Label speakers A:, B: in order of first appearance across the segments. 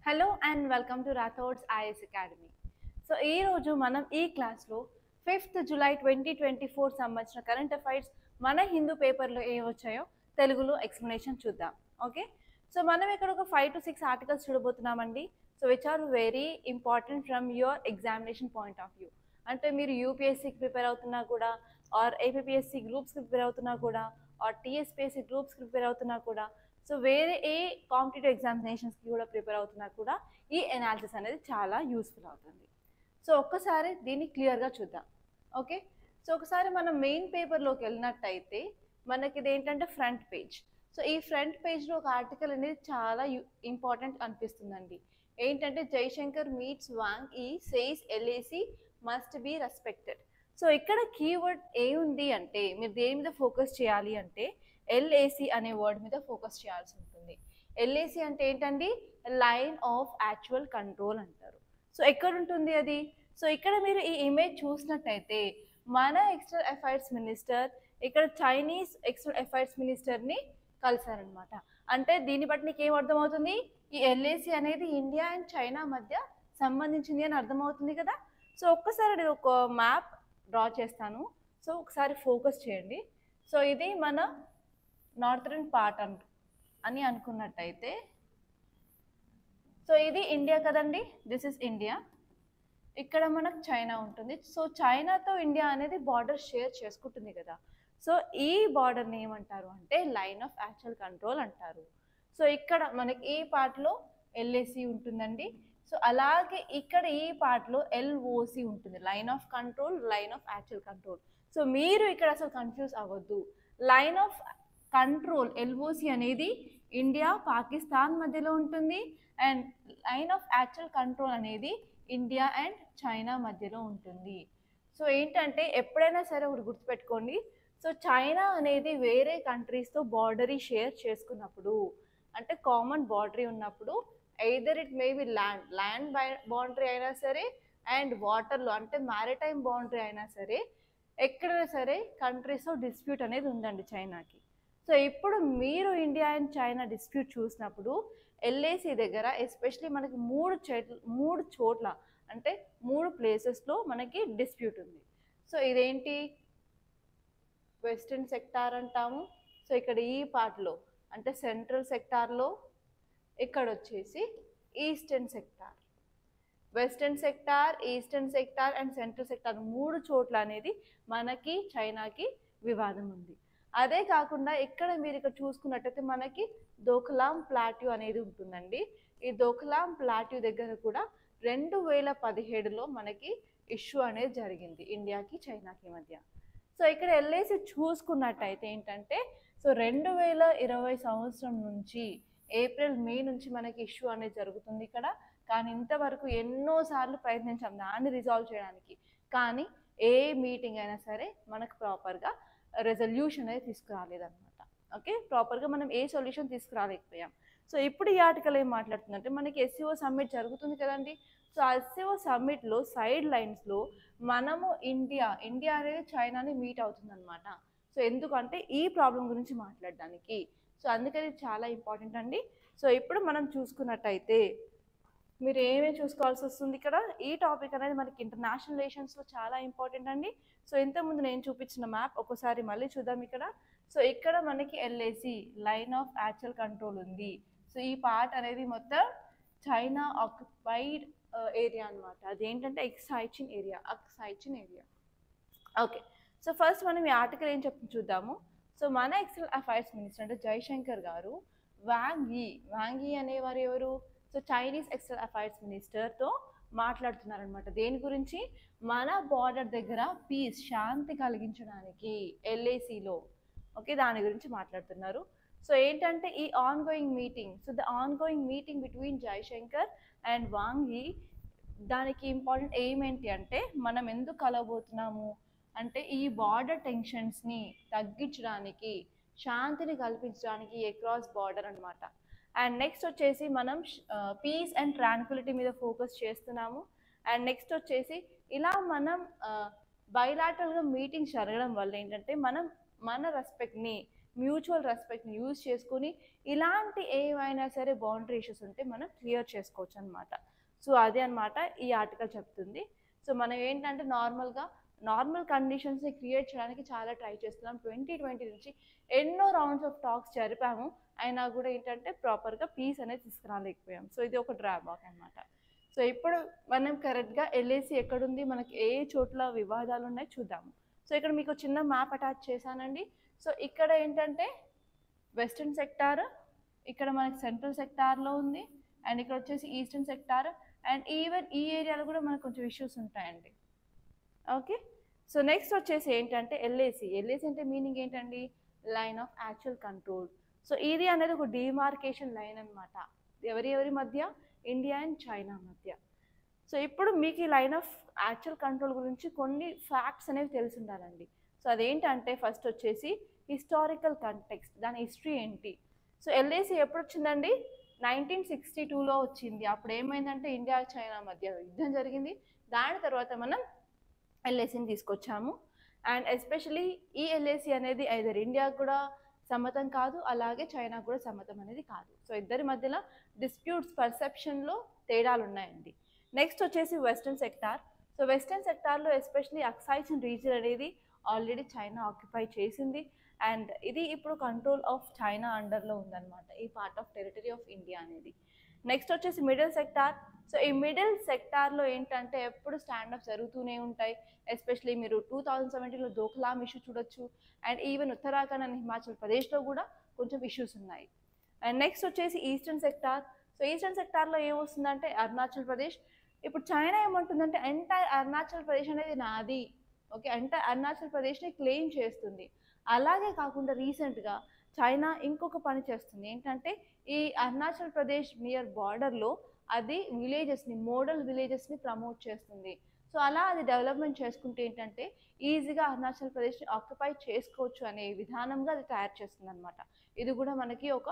A: Hello and welcome to Rathod's IAS academy. So ఈ రోజు మనం ఈ క్లాస్లో 5th జూలై 2024 సంబంధించిన కరెంట్ అఫైర్స్ మన హిందూ పేపర్లో ఏ వచ్చాయో తెలుగులో ఎక్స్ప్లెనేషన్ చూద్దాం. ఓకే, సో మనం ఇక్కడ ఒక 5 to 6 ఆర్టికల్స్ చూడబోతున్నామండి. So which are very important from your examination point of view. అంటే మీరు యూపీఎస్సీకి ప్రిపేర్ అవుతున్నా కూడా, ఆర్ ఏపీఎస్సీ గ్రూప్స్కి ప్రిపేర్ అవుతున్నా కూడా, ఆర్ టీఎస్పీఎస్సీ గ్రూప్స్కి ప్రిపేర్ అవుతున్నా కూడా, సో వేరే ఏ కాంపిటేటివ్ ఎగ్జామినేషన్స్కి కూడా ప్రిపేర్ అవుతున్నా కూడా ఈ ఎనాలిసిస్ అనేది చాలా యూస్ఫుల్ అవుతుంది. సో ఒక్కసారి దీన్ని క్లియర్గా చూద్దాం. ఓకే, సో ఒకసారి మనం మెయిన్ పేపర్లోకి వెళ్ళినట్టయితే మనకి ఇది ఏంటంటే ఫ్రంట్ పేజ్. సో ఈ ఫ్రంట్ పేజ్లో ఒక ఆర్టికల్ అనేది చాలా ఇంపార్టెంట్ అనిపిస్తుందండి. ఏంటంటే జైశంకర్ మీట్స్ వాంగ్ ఈ says LAC must be respected. So ఇక్కడ కీవర్డ్ ఏముంది అంటే మీరు దేని మీద ఫోకస్ చేయాలి అంటే ఎల్ఏసి అనే వర్డ్ మీద ఫోకస్ చేయాల్సి ఉంటుంది. ఎల్ఏసి అంటే ఏంటండి? లైన్ ఆఫ్ యాక్చువల్ కంట్రోల్ అంటారు. సో ఎక్కడ ఉంటుంది అది? సో ఇక్కడ మీరు ఈ ఇమేజ్ చూసినట్టయితే మన ఎక్స్టర్నల్ అఫైర్స్ మినిస్టర్ ఇక్కడ చైనీస్ ఎక్స్టర్నల్ అఫైర్స్ మినిస్టర్ని కలిశారనమాట. అంటే దీన్ని బట్టి నీకు ఏం అర్థమవుతుంది? ఈ ఎల్ఏసి అనేది ఇండియా అండ్ చైనా మధ్య సంబంధించింది అని అర్థమవుతుంది కదా. సో ఒక్కసారి నేను ఒక మ్యాప్ డ్రా చేస్తాను. సో ఒకసారి ఫోకస్ చేయండి. సో ఇది మన నార్థరన్ పార్ట్ అని అనుకున్నట్టయితే, సో ఇది ఇండియా కదండి, దిస్ ఇస్ ఇండియా. ఇక్కడ మనకు చైనా ఉంటుంది. సో చైనాతో ఇండియా అనేది బార్డర్ షేర్ చేసుకుంటుంది కదా. సో ఈ బార్డర్ని ఏమంటారు అంటే లైన్ ఆఫ్ యాక్చువల్ కంట్రోల్ అంటారు. సో ఇక్కడ మనకి ఈ పార్ట్లో ఎల్ఏసి ఉంటుందండి. సో అలాగే ఇక్కడ ఈ పార్ట్లో ఎల్ఓసి ఉంటుంది, line of control, line of actual control. So మీరు ఇక్కడ అసలు కన్ఫ్యూజ్ అవ్వద్దు. లైన్ ఆఫ్ కంట్రోల్ ఎల్ఓసి అనేది ఇండియా పాకిస్తాన్ మధ్యలో ఉంటుంది, and line of actual control అనేది ఇండియా అండ్ చైనా మధ్యలో ఉంటుంది. సో ఏంటంటే ఎప్పుడైనా సరే ఒకటి గుర్తుపెట్టుకోండి. సో చైనా అనేది వేరే కంట్రీస్తో బార్డరీ షేర్ చేసుకున్నప్పుడు, అంటే కామన్ బార్డరీ ఉన్నప్పుడు, either it may be land boundary అయినా సరే అండ్ వాటర్లో అంటే మ్యారిటైమ్ బౌండరీ అయినా సరే, ఎక్కడైనా సరే కంట్రీస్తో డిస్ప్యూట్ అనేది ఉందండి చైనాకి. సో ఇప్పుడు మీరు ఇండియా అండ్ చైనా డిస్ప్యూట్ చూసినప్పుడు ఎల్ఏసి దగ్గర ఎస్పెషలీ మనకి మూడు చోట్ల అంటే 3 ప్లేసెస్లో మనకి డిస్ప్యూట్ ఉంది. సో ఇదేంటి? వెస్టర్న్ సెక్టార్ అంటాము. సో ఇక్కడ ఈ పార్ట్లో అంటే సెంట్రల్ సెక్టార్లో, ఇక్కడ వచ్చేసి eastern sector. Western sector, eastern sector and central sector 3 చోట్ల అనేది మనకి చైనాకి వివాదం ఉంది. అదే కాకుండా ఇక్కడ మీరు ఇక్కడ చూసుకున్నట్టయితే మనకి దోకలాం ప్లాట్యూ అనేది ఉంటుందండి. ఈ దోకలాం ప్లాట్యూ దగ్గర కూడా 2017లో మనకి ఇష్యూ అనేది జరిగింది ఇండియాకి చైనాకి మధ్య. సో ఇక్కడ ఎల్ఏసి చూసుకున్నట్టయితే ఏంటంటే, సో 2020 సంవత్సరం నుంచి ఏప్రిల్ మే నుంచి మనకి ఇష్యూ అనేది జరుగుతుంది ఇక్కడ. కానీ ఇంతవరకు ఎన్నోసార్లు ప్రయత్నించాం దాన్ని రిజాల్వ్ చేయడానికి, కానీ ఏ మీటింగ్ అయినా సరే మనకు ప్రాపర్గా రెజల్యూషన్ అనేది తీసుకురాలేదన్నమాట. ఓకే, ప్రాపర్గా మనం ఏ సొల్యూషన్ తీసుకురాలేకపోయాం. సో ఇప్పుడు ఈ ఆర్టికల్ ఏం మాట్లాడుతుందంటే మనకి ఎస్సీఓ సమ్మిట్ జరుగుతుంది కదండి. సో ఆ ఎస్సీఓ సమ్మిట్లో సైడ్ లైన్స్లో మనము ఇండియా అనేది చైనాని మీట్ అవుతుందన్నమాట. సో ఎందుకంటే ఈ ప్రాబ్లం గురించి మాట్లాడడానికి. సో అందుకని చాలా ఇంపార్టెంట్ అండి. సో ఇప్పుడు మనం చూసుకున్నట్టయితే మీరు ఏమేమి చూసుకోవాల్సి వస్తుంది ఇక్కడ? ఈ టాపిక్ అనేది మనకి ఇంటర్నేషనల్ రిలేషన్స్లో చాలా ఇంపార్టెంట్ అండి. సో ఇంతకుముందు నేను చూపించిన మ్యాప్ ఒకసారి మళ్ళీ చూద్దాం ఇక్కడ. సో ఇక్కడ మనకి LAC line of actual control ఉంది. సో ఈ పార్ట్ అనేది మొత్తం చైనా ఆక్యుపైడ్ ఏరియా అనమాట. అదేంటంటే Aksai Chin area. Okay, so first మనం ఈ ఆర్టికల్ ఏం చెప్తుంది చూద్దాము. సో మన ఎక్స్టర్నల్ అఫైర్స్ మినిస్టర్ అంటే జైశంకర్ గారు వాంగ్ యీ అనేవారు ఎవరు? సో చైనీస్ ఎక్స్టర్నల్ అఫైర్స్ మినిస్టర్తో మాట్లాడుతున్నారనమాట. దేని గురించి? మన బార్డర్ దగ్గర పీస్, శాంతి కలిగించడానికి ఎల్ఏసిలో. ఓకే, దాని గురించి మాట్లాడుతున్నారు. సో ఏంటంటే ఈ ongoing meeting, so the ongoing meeting between Jaishankar and Wang Yi, దానికి ఇంపార్టెంట్ ఎయిమ్ ఏంటి అంటే మనం ఎందుకు కలవబోతున్నాము అంటే ఈ బార్డర్ టెన్షన్స్ని తగ్గించడానికి, శాంతిని కల్పించడానికి అక్రాస్ బార్డర్ అనమాట. అండ్ నెక్స్ట్ వచ్చేసి మనం పీస్ అండ్ ట్రాంక్విలిటీ మీద ఫోకస్ చేస్తున్నాము. అండ్ నెక్స్ట్ వచ్చేసి ఇలా మనం బైలాటరల్గా మీటింగ్స్ జరగడం వల్ల ఏంటంటే మనం మన రెస్పెక్ట్ని మ్యూచువల్ రెస్పెక్ట్ని యూజ్ చేసుకుని ఇలాంటి ఏవైనా సరే బౌండరీ ఇష్యూస్ ఉంటే మనం క్లియర్ చేసుకోవచ్చు అనమాట. సో అదే అనమాట ఈ ఆర్టికల్ చెప్తుంది. సో మనం ఏంటంటే నార్మల్ కండిషన్స్ని క్రియేట్ చేయడానికి చాలా ట్రై చేస్తున్నాం. 2020 నుంచి ఎన్నో రౌండ్స్ ఆఫ్ టాక్స్ జరిపాము, అయినా కూడా ఏంటంటే ప్రాపర్గా పీస్ అనేది తీసుకురాలేకపోయాం. సో ఇది ఒక డ్రాబ్యాక్ అనమాట. సో ఇప్పుడు మనం కరెక్ట్గా ఎల్ఏసి ఎక్కడుంది, మనకి ఏ చోట్ల వివాదాలు ఉన్నాయి చూద్దాము. సో ఇక్కడ మీకు చిన్న మ్యాప్ అటాచ్ చేశానండి. సో ఇక్కడ ఏంటంటే వెస్టర్న్ సెక్టార్, ఇక్కడ మనకి సెంట్రల్ సెక్టార్లో ఉంది, అండ్ ఇక్కడ వచ్చేసి ఈస్టర్న్ సెక్టార్, అండ్ ఈవెన్ ఈ ఏరియాలో కూడా మనకు కొంచెం ఇష్యూస్ ఉంటాయండి. ఓకే, సో నెక్స్ట్ వచ్చేసి ఏంటంటే ఎల్ఏసి అంటే మీనింగ్ ఏంటండి, line of actual control. So ఇది అనేది ఒక డిమార్కేషన్ లైన్ అనమాట, ఎవరి మధ్య, ఇండియా అండ్ చైనా మధ్య. సో ఇప్పుడు మీకు ఈ లైన్ ఆఫ్ యాక్చువల్ కంట్రోల్ గురించి కొన్ని ఫ్యాక్ట్స్ అనేవి తెలిసి ఉండాలండి. సో అదేంటంటే ఫస్ట్ వచ్చేసి హిస్టారికల్ కంటెక్స్ట్, దాని హిస్టరీ ఏంటి. సో ఎల్ఏసి ఎప్పుడు వచ్చిందండి, 1962లో వచ్చింది. అప్పుడు ఏమైందంటే ఇండియా చైనా మధ్య యుద్ధం జరిగింది, దాని తర్వాత మనం ఎల్ఏసిని తీసుకొచ్చాము. అండ్ ఎస్పెషలీ ఈ ఎల్ఏసి అనేది ఐదర్ ఇండియాకు కూడా సమ్మతం కాదు, అలాగే చైనా కూడా సమ్మతం అనేది కాదు. సో ఇద్దరి మధ్యలో డిస్ప్యూట్స్, పర్సెప్షన్లో తేడాలు ఉన్నాయండి. నెక్స్ట్ వచ్చేసి వెస్టర్న్ సెక్టార్. సో వెస్టర్న్ సెక్టార్లో ఎస్పెషలీ అక్సైచిన్ రీజియన్ అనేది ఆల్రెడీ చైనా ఆక్యుపై చేసింది, అండ్ ఇది ఇప్పుడు కంట్రోల్ ఆఫ్ చైనా అండర్లో ఉందన్నమాట, ఈ part of territory of India అనేది. నెక్స్ట్ వచ్చేసి మిడిల్ సెక్టార్. సో ఈ మిడిల్ సెక్టార్లో ఏంటంటే ఎప్పుడు స్టాండప్ జరుగుతూనే ఉంటాయి. ఎస్పెషలీ మీరు 2017లో దోఖలాం ఇష్యూ చూడొచ్చు, and even Uttarakhand and Himachal ప్రదేశ్లో కూడా కొంచెం ఇష్యూస్ ఉన్నాయి. అండ్ నెక్స్ట్ వచ్చేసి ఈస్టర్న్ సెక్టార్. సో ఈస్టర్న్ సెక్టార్లో ఏమొస్తుందంటే అరుణాచల్ ప్రదేశ్. ఇప్పుడు చైనా ఏమంటుందంటే ఎంటైర్ అరుణాచల్ ప్రదేశ్ అనేది నాది, ఓకే, ఎంటైర్ అరుణాచల్ ప్రదేశ్ని క్లెయిమ్ చేస్తుంది. అలాగే కాకుండా రీసెంట్గా చైనా ఇంకొక పని చేస్తుంది, ఏంటంటే ఈ అరుణాచల్ ప్రదేశ్ నియర్ బార్డర్లో అది విలేజెస్ని, మోడల్ విలేజెస్ని ప్రమోట్ చేస్తుంది. సో అలా అది డెవలప్మెంట్ చేసుకుంటే ఏంటంటే ఈజీగా అరుణాచల్ ప్రదేశ్ని ఆక్యుపై చేసుకోవచ్చు అనే విధానంగా అది తయారు చేస్తుంది అనమాట. ఇది కూడా మనకి ఒక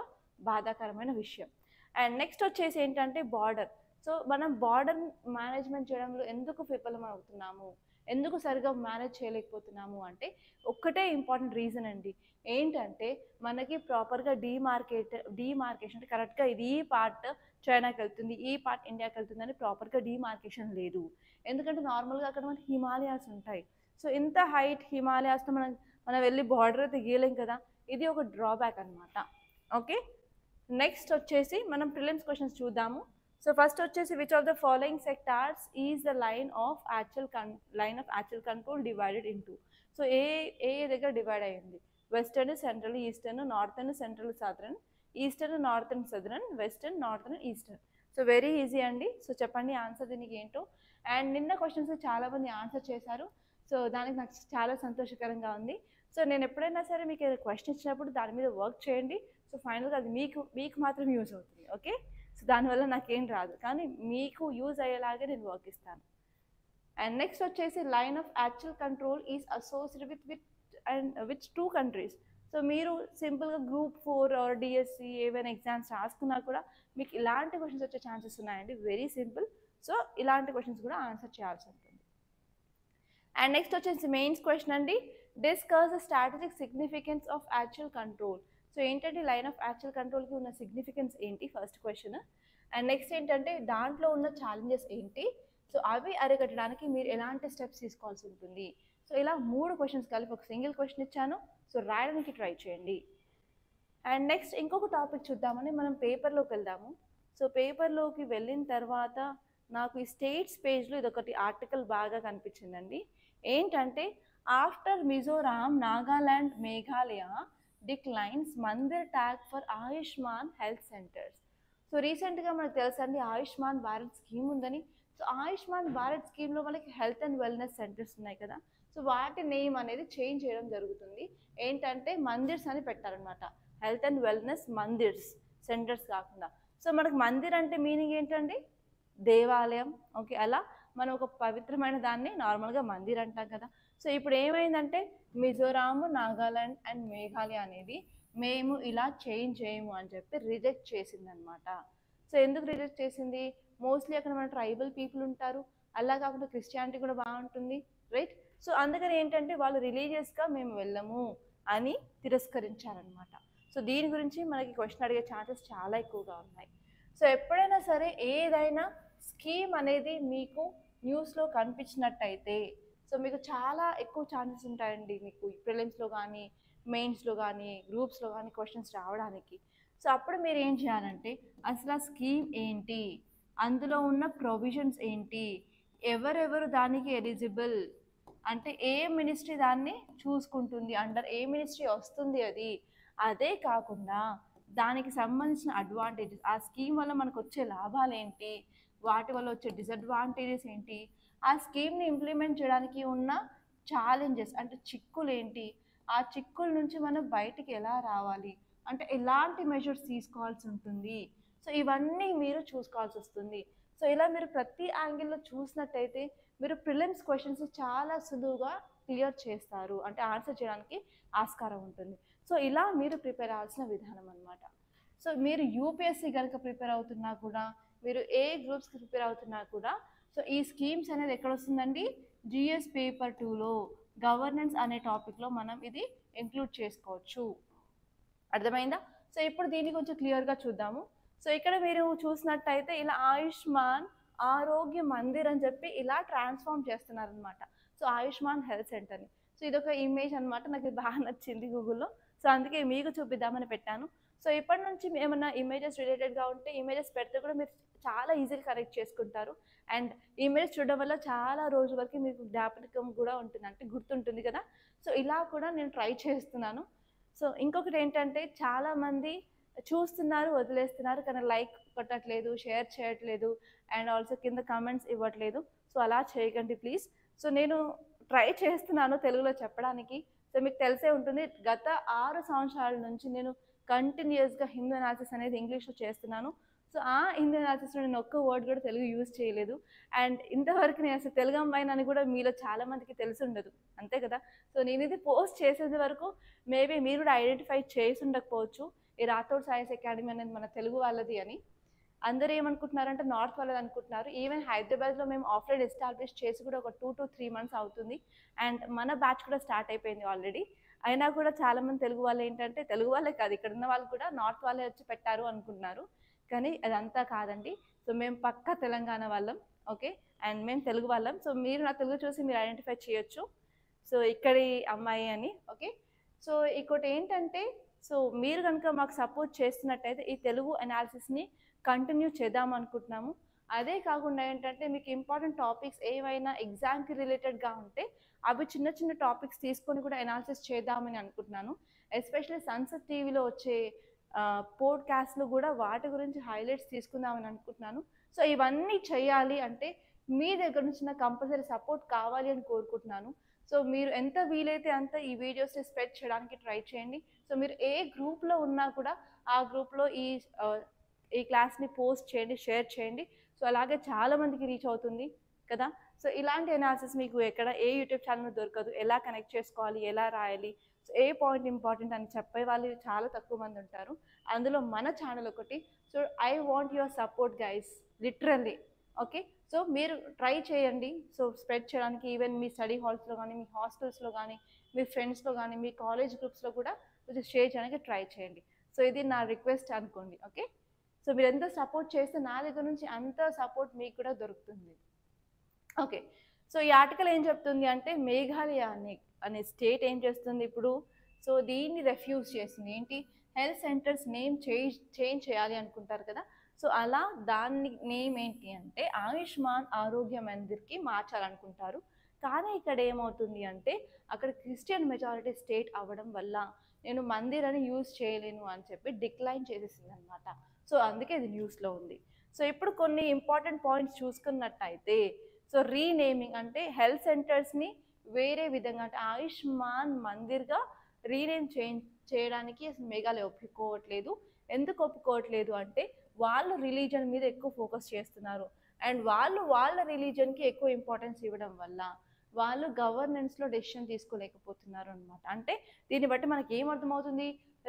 A: బాధాకరమైన విషయం. అండ్ నెక్స్ట్ వచ్చేసి ఏంటంటే బార్డర్. సో మనం బార్డర్ మేనేజ్మెంట్ చేయడంలో ఎందుకు విఫలం అవుతున్నాము, ఎందుకు సరిగా మేనేజ్ చేయలేకపోతున్నాము అంటే ఒక్కటే ఇంపార్టెంట్ రీజన్ అండి, ఏంటంటే మనకి ప్రాపర్గా డీమార్కేషన్ అంటే కరెక్ట్గా ఇది ఈ పార్ట్ చైనాకి వెళ్తుంది, ఈ పార్ట్ ఇండియాకి వెళ్తుంది అని ప్రాపర్గా డీమార్కేషన్ లేదు. ఎందుకంటే నార్మల్గా అక్కడ మనకి హిమాలయాస్ ఉంటాయి. సో ఇంత హైట్ హిమాలయాస్లో మనం వెళ్ళి బార్డర్ అయితే గీయలేం కదా, ఇది ఒక డ్రాబ్యాక్ అనమాట. ఓకే, నెక్స్ట్ వచ్చేసి మనం ప్రిలిమ్స్ క్వశ్చన్స్ చూద్దాము. సో ఫస్ట్ వచ్చేసి which of the following sectors is the line of actual control divided into. So ఏ దగ్గర డివైడ్ అయ్యింది, western, central, eastern, northern, central, southern, eastern, northern, southern, western, northern, eastern. So very easy అండి. So చెప్పండి answer దీనికి ఏంటో. And నిన్న questions చాలామంది answer చేశారు, సో దానికి నాకు చాలా సంతోషకరంగా ఉంది. సో నేను ఎప్పుడైనా సరే మీకు క్వశ్చన్ ఇచ్చినప్పుడు దాని మీద వర్క్ చేయండి. సో ఫైనల్గా అది మీకు మాత్రం యూజ్ అవుతుంది. ఓకే, సో దానివల్ల నాకేం రాదు, కానీ మీకు యూజ్ అయ్యేలాగే నేను వర్క్ ఇస్తాను. అండ్ నెక్స్ట్ వచ్చేసి line of actual control is associated with 2 countries. So మీరు సింపుల్గా గ్రూప్ 4 ఆర్ డిఎస్సి ఏవైనా ఎగ్జామ్స్ రాసుకున్నా కూడా మీకు ఇలాంటి క్వశ్చన్స్ వచ్చే ఛాన్సెస్ ఉన్నాయండి, వెరీ సింపుల్. సో ఇలాంటి క్వశ్చన్స్ కూడా ఆన్సర్ చేయాల్సి ఉంటుంది. అండ్ నెక్స్ట్ వచ్చేసి మెయిన్స్ క్వశ్చన్ అండి, discuss the strategic significance of actual control. So ఏంటంటే లైన్ ఆఫ్ యాక్చువల్ కంట్రోల్కి ఉన్న సిగ్నిఫికెన్స్ ఏంటి ఫస్ట్ క్వశ్చన్. అండ్ నెక్స్ట్ ఏంటంటే దాంట్లో ఉన్న ఛాలెంజెస్ ఏంటి, సో అవి అరికట్టడానికి మీరు ఎలాంటి స్టెప్స్ తీసుకోవాల్సి ఉంటుంది. సో ఇలా 3 క్వశ్చన్స్ కలిపి ఒక సింగిల్ క్వశ్చన్ ఇచ్చాను, సో రాయడానికి ట్రై చేయండి. అండ్ నెక్స్ట్ ఇంకొక టాపిక్ చూద్దామని మనం పేపర్లోకి వెళ్దాము. సో పేపర్లోకి వెళ్ళిన తర్వాత నాకు ఈ స్టేట్స్ పేజ్లో ఇదొకటి ఆర్టికల్ బాగా కనిపించిందండి. ఏంటంటే after Mizoram, Nagaland, Meghalaya declines Mandir tag for Ayushman health centres. So రీసెంట్గా మనకు తెలుసండి ఆయుష్మాన్ భారత్ స్కీమ్ ఉందని. సో ఆయుష్మాన్ భారత్ స్కీమ్లో మనకి హెల్త్ అండ్ వెల్నెస్ సెంటర్స్ ఉన్నాయి కదా, సో వాటి నేమ్ అనేది చేంజ్ చేయడం జరుగుతుంది. ఏంటంటే మందిర్స్ అని పెట్టారనమాట, health and wellness mandirs, centres కాకుండా. సో మనకు మందిర్ అంటే మీనింగ్ ఏంటండి, దేవాలయం. ఓకే, అలా మనం ఒక పవిత్రమైన దాన్ని నార్మల్గా మందిర్ అంటాం కదా. సో ఇప్పుడు ఏమైందంటే మిజోరాం, నాగాలాండ్ అండ్ మేఘాలయ అనేది మేము ఇలా చేంజ్ చేయము అని చెప్పి రిజెక్ట్ చేసిందనమాట. సో ఎందుకు రిజెక్ట్ చేసింది, మోస్ట్లీ అక్కడ మన ట్రైబల్ పీపుల్ ఉంటారు, అలా కాకుండా క్రిస్టియానిటీ కూడా బాగుంటుంది, రైట్. సో అందుకని ఏంటంటే వాళ్ళు రిలీజియస్గా మేము వెళ్ళము, అని తిరస్కరించారనమాట. సో దీని గురించి మనకి క్వశ్చన్ అడిగే ఛాన్సెస్ చాలా ఎక్కువగా ఉన్నాయి. సో ఎప్పుడైనా సరే ఏదైనా స్కీమ్ అనేది మీకు న్యూస్లో కనిపించినట్టయితే సో మీకు చాలా ఎక్కువ ఛాన్సెస్ ఉంటాయండి మీకు ప్రిలిమ్స్లో కానీ మెయిన్స్లో కానీ గ్రూప్స్లో కానీ క్వశ్చన్స్ రావడానికి. సో అప్పుడు మీరు ఏం చేయాలంటే అసలు ఆ స్కీమ్ ఏంటి, అందులో ఉన్న ప్రొవిజన్స్ ఏంటి, ఎవరెవరు దానికి ఎలిజిబుల్, అంటే ఏ మినిస్ట్రీ దాన్ని చూసుకుంటుంది, అండర్ ఏ మినిస్ట్రీ వస్తుంది అది, అదే కాకుండా దానికి సంబంధించిన అడ్వాంటేజెస్, ఆ స్కీమ్ వల్ల మనకు వచ్చే లాభాలు ఏంటి, వాటి వల్ల వచ్చే డిసడ్వాంటేజెస్ ఏంటి, ఆ స్కీమ్ని ఇంప్లిమెంట్ చేయడానికి ఉన్న ఛాలెంజెస్ అంటే చిక్కులు ఏంటి, ఆ చిక్కుల నుంచి మనం బయటికి ఎలా రావాలి, అంటే ఎలాంటి మెజర్స్ తీసుకోవాల్సి ఉంటుంది, సో ఇవన్నీ మీరు చూసుకోవాల్సి వస్తుంది. సో ఇలా మీరు ప్రతి యాంగిల్లో చూసినట్టయితే మీరు ప్రిలిమ్స్ క్వశ్చన్స్ చాలా సులువుగా క్లియర్ చేస్తారు, అంటే ఆన్సర్ చేయడానికి ఆస్కారం ఉంటుంది. సో ఇలా మీరు ప్రిపేర్ అవ్వాల్సిన విధానం అనమాట. సో మీరు యూపీఎస్సీ కనుక ప్రిపేర్ అవుతున్నా కూడా, మీరు ఏ గ్రూప్స్కి ప్రిపేర్ అవుతున్నా కూడా, సో ఈ స్కీమ్స్ అనేది ఎక్కడ వస్తుందండి, జిఎస్ పేపర్ 2లో గవర్నెన్స్ అనే టాపిక్లో మనం ఇది ఇంక్లూడ్ చేసుకోవచ్చు. అర్థమైందా? సో ఇప్పుడు దీన్ని కొంచెం క్లియర్గా చూద్దాము. సో ఇక్కడ మీరు చూసినట్టయితే ఇలా ఆయుష్మాన్ ఆరోగ్య మందిర్ అని చెప్పి ఇలా ట్రాన్స్ఫార్మ్ చేస్తున్నారనమాట. సో ఆయుష్మాన్ హెల్త్ సెంటర్ని. సో ఇదొక ఇమేజ్ అనమాట, నాకు ఇది బాగా నచ్చింది గూగుల్లో, సో అందుకే మీకు చూపిద్దామని పెట్టాను. సో ఇప్పటి నుంచి ఏమన్నా ఇమేజెస్ రిలేటెడ్గా ఉంటే ఇమేజెస్ పెడితే కూడా మీరు చాలా ఈజీగా కరెక్ట్ చేసుకుంటారు. అండ్ ఇమేజ్ చూడడం వల్ల చాలా రోజుల వరకు మీకు జ్ఞాపకం కూడా ఉంటుంది, అంటే గుర్తుంటుంది కదా. సో ఇలా కూడా నేను ట్రై చేస్తున్నాను. సో ఇంకొకటి ఏంటంటే చాలామంది చూస్తున్నారు వదిలేస్తున్నారు, కానీ లైక్ కొట్టట్లేదు, షేర్ చేయట్లేదు, అండ్ ఆల్సో కింద కామెంట్స్ ఇవ్వట్లేదు. సో అలా చేయకండి ప్లీజ్. సో నేను ట్రై చేస్తున్నాను తెలుగులో చెప్పడానికి. సో మీకు తెలిసే ఉంటుంది, గత 6 సంవత్సరాల నుంచి నేను కంటిన్యూస్గా హిందూ అనాలిసిస్ అనేది ఇంగ్లీష్లో చేస్తున్నాను. సో ఆ హిందూ అనాలిసిస్లో నేను ఒక్క వర్డ్ కూడా తెలుగు యూజ్ చేయలేదు. అండ్ ఇంతవరకు నేను అసలు తెలుగు అమ్మాయినని కూడా మీలో చాలామందికి తెలిసి ఉండదు, అంతే కదా. సో నేను ఇది పోస్ట్ చేసేది వరకు మేబీ మీరు కూడా ఐడెంటిఫై చేసి ఉండకపోవచ్చు, ఈ రాథోడ్ సైన్స్ అకాడమీ అనేది మన తెలుగు వాళ్ళది అని. అందరూ ఏమనుకుంటున్నారంటే నార్త్ వాళ్ళది అనుకుంటున్నారు. ఈవెన్ హైదరాబాద్లో మేము ఆఫ్లైన్ ఎస్టాబ్లిష్ చేసి కూడా ఒక 2 to 3 months అవుతుంది. అండ్ మన బ్యాచ్ కూడా స్టార్ట్ అయిపోయింది ఆల్రెడీ. అయినా కూడా చాలామంది తెలుగు వాళ్ళు ఏంటంటే, తెలుగు వాళ్ళే కాదు ఇక్కడ ఉన్న వాళ్ళు కూడా నార్త్ వాళ్ళే వచ్చి పెట్టారు అనుకుంటున్నారు, కానీ అదంతా కాదండి. సో మేము పక్కా తెలంగాణ వాళ్ళం, ఓకే, అండ్ మేము తెలుగు వాళ్ళం. సో మీరు నా తెలుగు చూసి మీరు ఐడెంటిఫై చేయొచ్చు, సో ఇక్కడి అమ్మాయి అని, ఓకే. సో ఇంకోటి ఏంటంటే, సో మీరు కనుక మాకు సపోర్ట్ చేస్తున్నట్టయితే ఈ తెలుగు అనాలిసిస్ని కంటిన్యూ చేద్దాం అనుకుంటున్నాము. అదే కాకుండా ఏంటంటే మీకు ఇంపార్టెంట్ టాపిక్స్ ఏవైనా ఎగ్జామ్కి రిలేటెడ్గా ఉంటే అవి చిన్న చిన్న టాపిక్స్ తీసుకొని కూడా అనాలిసిస్ చేద్దామని అనుకుంటున్నాను. ఎస్పెషల్లీ సన్సెట్ టీవీలో వచ్చే పోడ్కాస్ట్లు కూడా వాటి గురించి హైలైట్స్ తీసుకుందామని అనుకుంటున్నాను. సో ఇవన్నీ చేయాలి అంటే మీ దగ్గర నుంచి నాకు కంపల్సరీ సపోర్ట్ కావాలి అని కోరుకుంటున్నాను. సో మీరు ఎంత వీలైతే అంత ఈ వీడియోస్ని స్ప్రెడ్ చేయడానికి ట్రై చేయండి. సో మీరు ఏ గ్రూప్లో ఉన్నా కూడా ఆ గ్రూప్లో ఈ క్లాస్ని పోస్ట్ చేయండి, షేర్ చేయండి. సో అలాగే చాలామందికి రీచ్ అవుతుంది కదా. సో ఇలాంటి అనాలిసిస్ మీకు ఎక్కడ ఏ యూట్యూబ్ ఛానల్ దొరకదు, ఎలా కనెక్ట్ చేసుకోవాలి, ఎలా రాయాలి, సో ఏ పాయింట్ ఇంపార్టెంట్ అని చెప్పే వాళ్ళు చాలా తక్కువ మంది ఉంటారు, అందులో మన ఛానల్ ఒకటి. So I want your support guys, literally, okay. So మీరు ట్రై చేయండి, సో స్ప్రెడ్ చేయడానికి. ఈవెన్ మీ స్టడీ హాల్స్లో కానీ, మీ హాస్టల్స్లో కానీ, మీ ఫ్రెండ్స్లో కానీ, మీ కాలేజ్ గ్రూప్స్లో కూడా కొంచెం షేర్ చేయడానికి ట్రై చేయండి. సో ఇది నా రిక్వెస్ట్ అనుకోండి, ఓకే. సో మీరు ఎంత సపోర్ట్ చేస్తే నా దగ్గర నుంచి అంత సపోర్ట్ మీకు కూడా దొరుకుతుంది, ఓకే. సో ఈ ఆర్టికల్ ఏం చెప్తుంది అంటే, మేఘాలయ అనే స్టేట్ ఏం చేస్తుంది ఇప్పుడు, సో దీన్ని రెఫ్యూజ్ చేస్తుంది. ఏంటి, హెల్త్ సెంటర్స్ నేమ్ చేంజ్ చేయాలి అనుకుంటారు కదా. సో అలా దాన్ని నేమ్ ఏంటి అంటే ఆయుష్మాన్ ఆరోగ్య మందిర్కి మార్చాలనుకుంటారు. కానీ ఇక్కడ ఏమవుతుంది అంటే, అక్కడ క్రిస్టియన్ మెజారిటీ స్టేట్ అవ్వడం వల్ల నేను మందిర్ అని యూజ్ చేయలేను అని చెప్పి డిక్లైన్ చేసేసింది అనమాట. సో అందుకే ఇది న్యూస్లో ఉంది. సో ఇప్పుడు కొన్ని ఇంపార్టెంట్ పాయింట్స్ చూసుకున్నట్టయితే, సో రీనేమింగ్ అంటే హెల్త్ సెంటర్స్ని వేరే విధంగా అంటే ఆయుష్మాన్ మందిర్గా రీనేమ్ చేయడానికి అసలు మేఘాలయ ఒప్పుకోవట్లేదు. ఎందుకు ఒప్పుకోవట్లేదు అంటే, వాళ్ళు రిలీజన్ మీద ఎక్కువ ఫోకస్ చేస్తున్నారు. అండ్ వాళ్ళ రిలీజన్కి ఎక్కువ ఇంపార్టెన్స్ ఇవ్వడం వల్ల వాళ్ళు గవర్నెన్స్లో డెసిషన్ తీసుకోలేకపోతున్నారు అనమాట. అంటే దీన్ని బట్టి మనకి ఏమర్థమవుతుంది,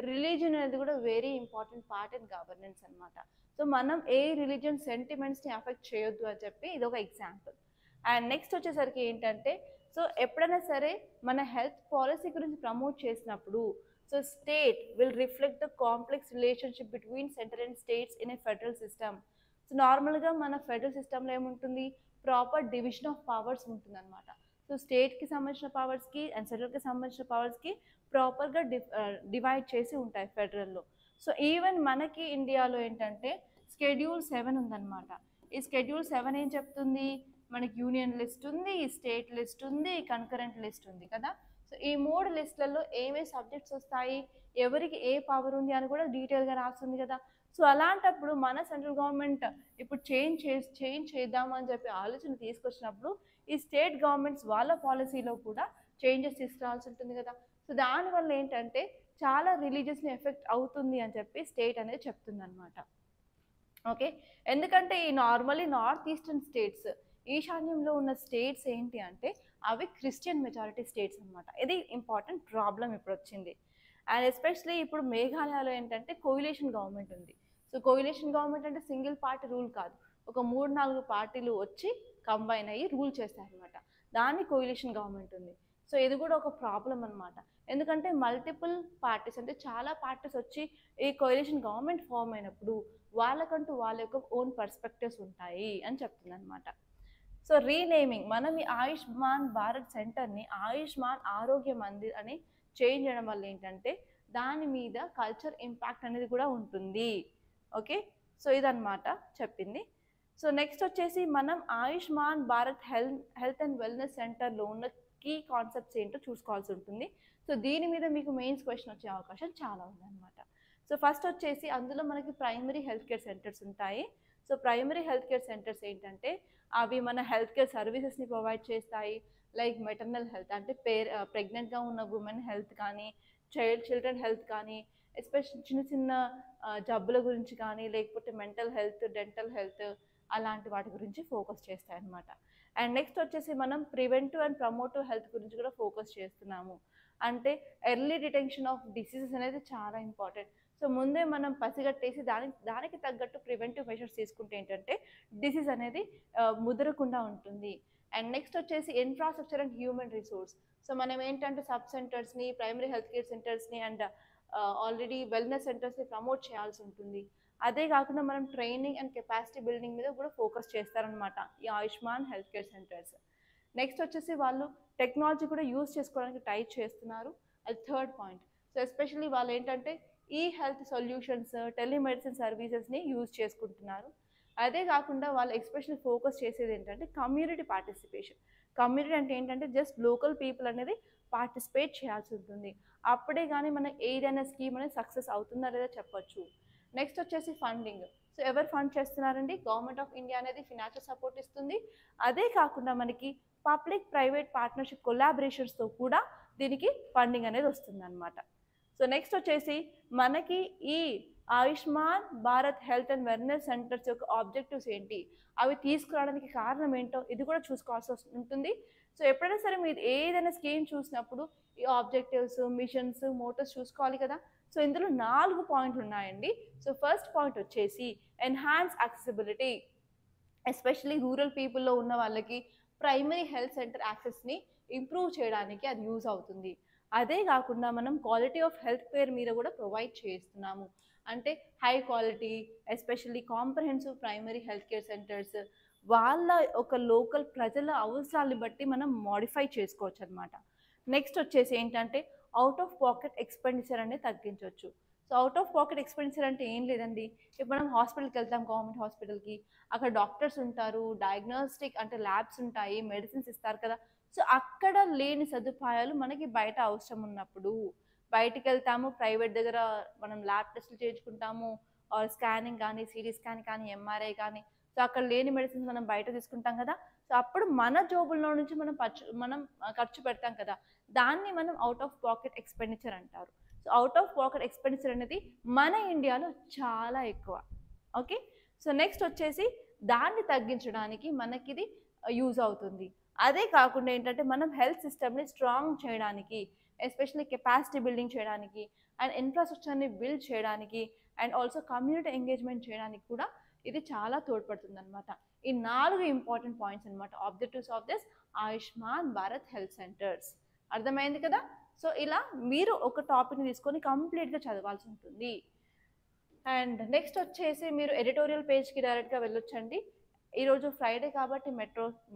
A: రిలీజన్ అనేది కూడా very important part in governance అనమాట. సో మనం ఏ రిలీజియన్ సెంటిమెంట్స్ని అఫెక్ట్ చేయొద్దు అని చెప్పి ఇది ఒక ఎగ్జాంపుల్. అండ్ నెక్స్ట్ వచ్చేసరికి ఏంటంటే, సో ఎప్పుడైనా సరే మన హెల్త్ పాలసీ గురించి ప్రమోట్ చేసినప్పుడు so state will reflect the complex relationship between centre and states in a federal system. So నార్మల్గా మన ఫెడరల్ సిస్టంలో ఏముంటుంది, ప్రాపర్ డివిజన్ ఆఫ్ పవర్స్ ఉంటుంది అనమాట. సో స్టేట్కి సంబంధించిన పవర్స్కి అండ్ సెంట్రల్కి సంబంధించిన పవర్స్కి ప్రాపర్గా డివైడ్ చేసి ఉంటాయి ఫెడరల్లో. సో ఈవెన్ మనకి ఇండియాలో ఏంటంటే షెడ్యూల్ 7 ఉందన్నమాట. ఈ షెడ్యూల్ 7 ఏం చెప్తుంది, మనకి యూనియన్ లిస్ట్ ఉంది, స్టేట్ లిస్ట్ ఉంది, కన్కరెంట్ లిస్ట్ ఉంది కదా. సో ఈ 3 లిస్టులలో ఏమేమి సబ్జెక్ట్స్ వస్తాయి, ఎవరికి ఏ పవర్ ఉంది అని కూడా డీటెయిల్గా రాస్తుంది కదా. సో అలాంటప్పుడు మన సెంట్రల్ గవర్నమెంట్ ఇప్పుడు చేంజ్ చేద్దామని చెప్పి ఆలోచన తీసుకొచ్చినప్పుడు ఈ స్టేట్ గవర్నమెంట్స్ వాళ్ళ పాలసీలో కూడా చేంజెస్ తీసుకురావాల్సి ఉంటుంది కదా. సో దానివల్ల ఏంటంటే చాలా రిలీజియస్ని ఎఫెక్ట్ అవుతుంది అని చెప్పి స్టేట్ అనేది చెప్తుంది అనమాట. ఓకే, ఎందుకంటే ఈ నార్మల్లీ నార్త్ ఈస్టర్న్ స్టేట్స్, ఈశాన్యంలో ఉన్న స్టేట్స్ ఏంటి అంటే అవి క్రిస్టియన్ మెజారిటీ స్టేట్స్ అనమాట. ఇది ఇంపార్టెంట్ ప్రాబ్లం ఇప్పుడు వచ్చింది. అండ్ ఎస్పెషలీ ఇప్పుడు మేఘాలయలో ఏంటంటే కోయిలేషన్ గవర్నమెంట్ ఉంది. సో కోయిలేషన్ గవర్నమెంట్ అంటే సింగిల్ పార్టీ రూల్ కాదు, ఒక 3-4 పార్టీలు వచ్చి కంబైన్ అయ్యి రూల్ చేస్తారనమాట. దాన్ని కోయిలేషన్ గవర్నమెంట్ ఉంది. సో ఇది కూడా ఒక ప్రాబ్లం అనమాట. ఎందుకంటే మల్టిపుల్ పార్టీస్ అంటే చాలా పార్టీస్ వచ్చి ఈ కోయిలేషన్ గవర్నమెంట్ ఫామ్ అయినప్పుడు వాళ్ళకంటూ వాళ్ళ యొక్క ఓన్ పర్స్పెక్టివ్స్ ఉంటాయి అని చెప్తుంది అనమాట. సో రీనేమింగ్, మనం ఈ ఆయుష్మాన్ భారత్ సెంటర్ని ఆయుష్మాన్ ఆరోగ్య మందిర్ అని చేంజ్ చేయడం వల్ల ఏంటంటే దాని మీద కల్చర్ ఇంపాక్ట్ అనేది కూడా ఉంటుంది. ఓకే, సో ఇదన్నమాట చెప్పింది. సో నెక్స్ట్ వచ్చేసి మనం Ayushman Bharat health and wellness సెంటర్లో ఉన్న కీ కాన్సెప్ట్స్ ఏంటో చూసుకోవాల్సి ఉంటుంది. సో దీని మీద మీకు మెయిన్స్ క్వశ్చన్ వచ్చే అవకాశం చాలా ఉందన్నమాట. సో ఫస్ట్ వచ్చేసి అందులో మనకి ప్రైమరీ హెల్త్ కేర్ సెంటర్స్ ఉంటాయి. So primary health care centres ఏంటంటే అవి మన హెల్త్ కేర్ సర్వీసెస్ని ప్రొవైడ్ చేస్తాయి. లైక్ మెటర్నల్ హెల్త్ అంటే ప్రెగ్నెంట్గా ఉన్న ఉమెన్ హెల్త్ కానీ, చిల్డ్రన్ హెల్త్ కానీ, ఎస్పెషల్ చిన్న చిన్న జబ్బుల గురించి కానీ, లేకపోతే మెంటల్ హెల్త్, డెంటల్ హెల్త్ అలాంటి వాటి గురించి ఫోకస్ చేస్తాయి అన్నమాట. అండ్ నెక్స్ట్ వచ్చేసి మనం ప్రివెంటివ్ అండ్ ప్రమోటివ్ హెల్త్ గురించి కూడా ఫోకస్ చేస్తున్నాము. అంటే ఎర్లీ డిటెక్షన్ ఆఫ్ డిసీజెస్ అనేది చాలా ఇంపార్టెంట్. సో ముందే మనం పసిగట్టేసి దానికి తగ్గట్టు ప్రివెంటివ్ మెషర్స్ తీసుకుంటే ఏంటంటే డిసీజ్ అనేది ముదరకుండా ఉంటుంది. అండ్ నెక్స్ట్ వచ్చేసి infrastructure and human resource. So మనం ఏంటంటే సబ్ సెంటర్స్ని, ప్రైమరీ హెల్త్ కేర్ సెంటర్స్ని అండ్ ఆల్రెడీ వెల్నెస్ సెంటర్స్ని ప్రమోట్ చేయాల్సి ఉంటుంది. అదే కాకుండా మనం ట్రైనింగ్ అండ్ కెపాసిటీ బిల్డింగ్ మీద కూడా ఫోకస్ చేస్తారనమాట ఈ Ayushman health care centres. Next వచ్చేసి వాళ్ళు టెక్నాలజీ కూడా యూజ్ చేసుకోవడానికి ట్రై చేస్తున్నారు. అది థర్డ్ పాయింట్. సో ఎస్పెషల్లీ వాళ్ళు ఏంటంటే ఈ హెల్త్ సొల్యూషన్స్, టెలిమెడిసిన్ సర్వీసెస్ని యూజ్ చేసుకుంటున్నారు. అదే కాకుండా వాళ్ళు ఎస్పెషల్లీ ఫోకస్ చేసేది ఏంటంటే కమ్యూనిటీ పార్టిసిపేషన్. కమ్యూనిటీ అంటే ఏంటంటే జస్ట్ లోకల్ పీపుల్ అనేది పార్టిసిపేట్ చేయాల్సి ఉంటుంది. అప్పుడే కానీ మన ఏదైనా స్కీమ్ అనేది సక్సెస్ అవుతుందా లేదా చెప్పొచ్చు. నెక్స్ట్ వచ్చేసి ఫండింగ్. సో ఎవరు ఫండ్ చేస్తున్నారండి, గవర్నమెంట్ ఆఫ్ ఇండియా అనేది ఫినాన్షియల్ సపోర్ట్ ఇస్తుంది. అదే కాకుండా మనకి పబ్లిక్ ప్రైవేట్ పార్ట్నర్షిప్ కొలాబరేషన్స్తో కూడా దీనికి ఫండింగ్ అనేది వస్తుంది అనమాట. సో నెక్స్ట్ వచ్చేసి మనకి ఈ Ayushman Bharat health and wellness centres యొక్క ఆబ్జెక్టివ్స్ ఏంటి, అవి తీసుకురావడానికి కారణం ఏంటో ఇది కూడా చూసుకోవాల్సి ఉంటుంది. సో ఎప్పుడైనా సరే మీరు ఏదైనా స్కీమ్ చూసినప్పుడు ఈ ఆబ్జెక్టివ్స్, మిషన్స్, మోటోస్ చూసుకోవాలి కదా. సో ఇందులో 4 పాయింట్లు ఉన్నాయండి. సో ఫస్ట్ పాయింట్ వచ్చేసి ఎన్హాన్స్ యాక్సెసిబిలిటీ. ఎస్పెషల్లీ రూరల్ పీపుల్లో ఉన్న వాళ్ళకి ప్రైమరీ హెల్త్ సెంటర్ యాక్సెస్ని ఇంప్రూవ్ చేయడానికి అది యూజ్ అవుతుంది. అదే కాకుండా మనం క్వాలిటీ ఆఫ్ హెల్త్ కేర్ మీద కూడా ప్రొవైడ్ చేస్తున్నాము. అంటే high quality, especially comprehensive primary health care centres వాళ్ళ ఒక లోకల్ ప్రజల అవసరాన్ని బట్టి మనం మోడిఫై చేసుకోవచ్చు అనమాట. నెక్స్ట్ వచ్చేసి ఏంటంటే అవుట్ ఆఫ్ పాకెట్ ఎక్స్పెండిచర్ అనేది తగ్గించవచ్చు. So out of pocket expenditure అంటే ఏం లేదండి, ఇప్పుడు మనం హాస్పిటల్కి వెళ్తాం, గవర్నమెంట్ హాస్పిటల్కి, అక్కడ డాక్టర్స్ ఉంటారు, డయాగ్నోస్టిక్ అంటే ల్యాబ్స్ ఉంటాయి, మెడిసిన్స్ ఇస్తారు కదా. సో అక్కడ లేని సదుపాయాలు మనకి బయట అవసరం ఉన్నప్పుడు బయటికి వెళ్తాము, ప్రైవేట్ దగ్గర మనం ల్యాబ్ టెస్టులు చేయించుకుంటాము, స్కానింగ్ కానీ, సిటీ స్కాన్ కానీ, ఎంఆర్ఐ కానీ. సో అక్కడ లేని మెడిసిన్స్ మనం బయట తీసుకుంటాం కదా. సో అప్పుడు మన జోబుల్లో నుంచి మనం ఖర్చు పెడతాం కదా, దాన్ని మనం అవుట్ ఆఫ్ పాకెట్ ఎక్స్పెండిచర్ అంటారు. So out of pocket expenditure అనేది మన ఇండియాలో చాలా ఎక్కువ. ఓకే, సో నెక్స్ట్ వచ్చేసి దాన్ని తగ్గించడానికి మనకి ఇది యూజ్ అవుతుంది. అదే కాకుండా ఏంటంటే మనం హెల్త్ సిస్టమ్ని స్ట్రాంగ్ చేయడానికి, ఎస్పెషల్లీ కెపాసిటీ బిల్డింగ్ చేయడానికి అండ్ ఇన్ఫ్రాస్ట్రక్చర్ని బిల్డ్ చేయడానికి అండ్ ఆల్సో కమ్యూనిటీ ఎంగేజ్మెంట్ చేయడానికి కూడా ఇది చాలా తోడ్పడుతుంది అనమాట. ఈ 4 ఇంపార్టెంట్ పాయింట్స్ అనమాట objectives of this Ayushman Bharat health centres. అర్థమైంది కదా? సో ఇలా మీరు ఒక టాపిక్ని తీసుకొని కంప్లీట్గా చదవాల్సి ఉంటుంది. అండ్ నెక్స్ట్ వచ్చేసి మీరు ఎడిటోరియల్ పేజ్కి డైరెక్ట్గా వెళ్ళొచ్చండి. ఈరోజు ఫ్రైడే కాబట్టి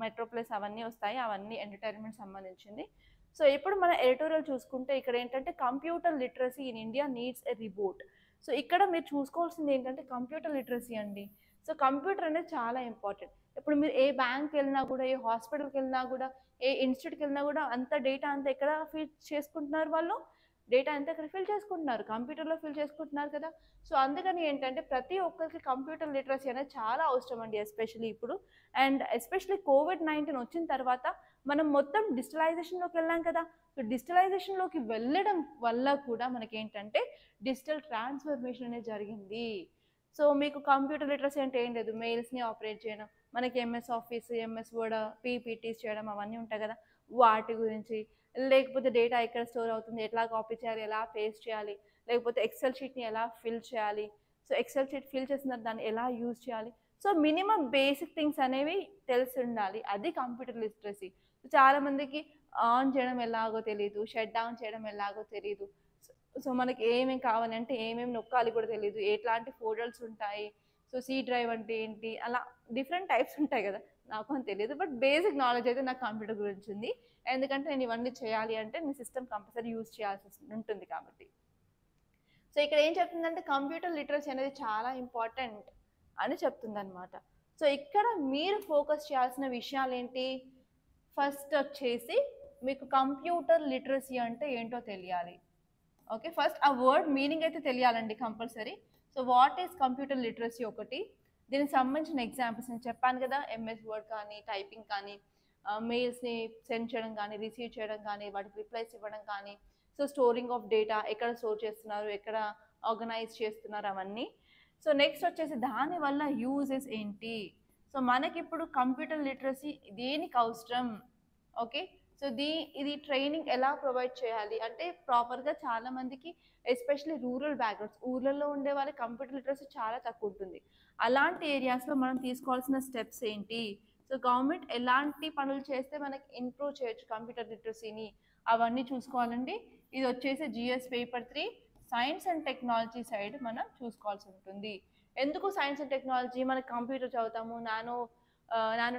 A: మెట్రో ప్లస్ అవన్నీ వస్తాయి, అవన్నీ ఎంటర్టైన్మెంట్ సంబంధించింది. సో ఇప్పుడు మన ఎడిటోరియల్ చూసుకుంటే ఇక్కడ ఏంటంటే computer literacy in India needs a reboot. So ఇక్కడ మీరు చూసుకోవాల్సింది ఏంటంటే కంప్యూటర్ లిటరసీ అండి. సో కంప్యూటర్ అనేది చాలా ఇంపార్టెంట్. ఇప్పుడు మీరు ఏ బ్యాంక్కి వెళ్ళినా కూడా, ఏ హాస్పిటల్కి వెళ్ళినా కూడా, ఏ ఇన్స్టిట్యూట్కి వెళ్ళినా కూడా అంత డేటా అంతా ఎక్కడ ఫిల్ చేసుకుంటున్నారు వాళ్ళు? డేటా అంతా ఇక్కడ ఫిల్ చేసుకుంటున్నారు, కంప్యూటర్లో ఫిల్ చేసుకుంటున్నారు కదా. సో అందుకని ఏంటంటే ప్రతి ఒక్కరికి కంప్యూటర్ లిటరసీ అనేది చాలా అవసరం అండి, ఎస్పెషల్లీ ఇప్పుడు. అండ్ ఎస్పెషల్లీ COVID-19 వచ్చిన తర్వాత మనం మొత్తం డిజిటలైజేషన్లోకి వెళ్ళాం కదా. సో డిజిటలైజేషన్లోకి వెళ్ళడం వల్ల కూడా మనకి ఏంటంటే డిజిటల్ ట్రాన్స్ఫర్మేషన్ అనేది జరిగింది. సో మీకు కంప్యూటర్ లిటరసీ అంటే ఏం లేదు, మెయిల్స్ని ఆపరేట్ చేయడం, మనకి MS office, MS word, PPTs చేయడం అవన్నీ ఉంటాయి కదా, వాటి గురించి. లేకపోతే డేటా ఎక్కడ స్టోర్ అవుతుంది, ఎట్లా కాపీ చేయాలి, ఎలా పేస్ట్ చేయాలి, లేకపోతే ఎక్సెల్ షీట్ని ఎలా ఫిల్ చేయాలి, సో ఎక్సెల్ షీట్ ఫిల్ చేసిన తర్వాత దాన్ని ఎలా యూజ్ చేయాలి. సో మినిమం బేసిక్ థింగ్స్ అనేవి తెలిసి ఉండాలి, అది కంప్యూటర్ లిటరసీ. చాలామందికి ఆన్ చేయడం ఎలాగో తెలియదు, షట్ డౌన్ చేయడం ఎలాగో తెలియదు. సో మనకి ఏమేమి కావాలంటే ఏమేమి నొక్కాలి కూడా తెలియదు, ఎట్లాంటి ఫోల్డర్స్ ఉంటాయి, సో C డ్రైవ్ అంటే ఏంటి, అలా డిఫరెంట్ టైప్స్ ఉంటాయి కదా, నాకు అని తెలియదు. బట్ బేసిక్ నాలెడ్జ్ అయితే నాకు కంప్యూటర్ గురించి ఉంది, ఎందుకంటే నేను ఇవన్నీ చేయాలి అంటే నేను సిస్టమ్ కంపల్సరీ యూజ్ చేయాల్సి ఉంటుంది కాబట్టి. సో ఇక్కడ ఏం చెప్తుందంటే కంప్యూటర్ లిటరసీ అనేది చాలా ఇంపార్టెంట్ అని చెప్తుంది అనమాట. సో ఇక్కడ మీరు ఫోకస్ చేయాల్సిన విషయాలు ఏంటి? ఫస్ట్ వచ్చేసి మీకు కంప్యూటర్ లిటరసీ అంటే ఏంటో తెలియాలి. ఓకే, ఫస్ట్ ఆ వర్డ్ మీనింగ్ అయితే తెలియాలండి compulsory. So what is computer literacy ఒకటి, దీనికి సంబంధించిన ఎగ్జాంపుల్స్ నేను చెప్పాను కదా, MS వర్డ్ కానీ, టైపింగ్ కానీ, మెయిల్స్ని సెండ్ చేయడం కానీ, రిసీవ్ చేయడం కానీ, వాటికి రిప్లైస్ ఇవ్వడం కానీ, సో స్టోరింగ్ ఆఫ్ డేటా, ఎక్కడ స్టోర్ చేస్తున్నారు, ఎక్కడ ఆర్గనైజ్ చేస్తున్నారు, అవన్నీ. సో నెక్స్ట్ వచ్చేసి దానివల్ల యూజెస్ ఏంటి. సో మనకి ఇప్పుడు కంప్యూటర్ లిటరసీ దేనికి అవసరం, ఓకే. సో ఇది ట్రైనింగ్ ఎలా ప్రొవైడ్ చేయాలి అంటే ప్రాపర్గా చాలామందికి ఎస్పెషల్లీ రూరల్ బ్యాక్గ్రౌండ్స్, ఊర్లలో ఉండే వాళ్ళకి కంప్యూటర్ లిటరసీ చాలా తక్కువ ఉంటుంది. అలాంటి ఏరియాస్లో మనం తీసుకోవాల్సిన స్టెప్స్ ఏంటి, సో గవర్నమెంట్ ఎలాంటి పనులు చేస్తే మనకి ఇంప్రూవ్ చేయొచ్చు కంప్యూటర్ లిటరసీని, అవన్నీ చూసుకోవాలండి. ఇది వచ్చేసి GS paper 3 science and technology side మనం చూసుకోవాల్సి ఉంటుంది. ఎందుకు సైన్స్ అండ్ టెక్నాలజీ? మనకి కంప్యూటర్ చదువుతాము, నానో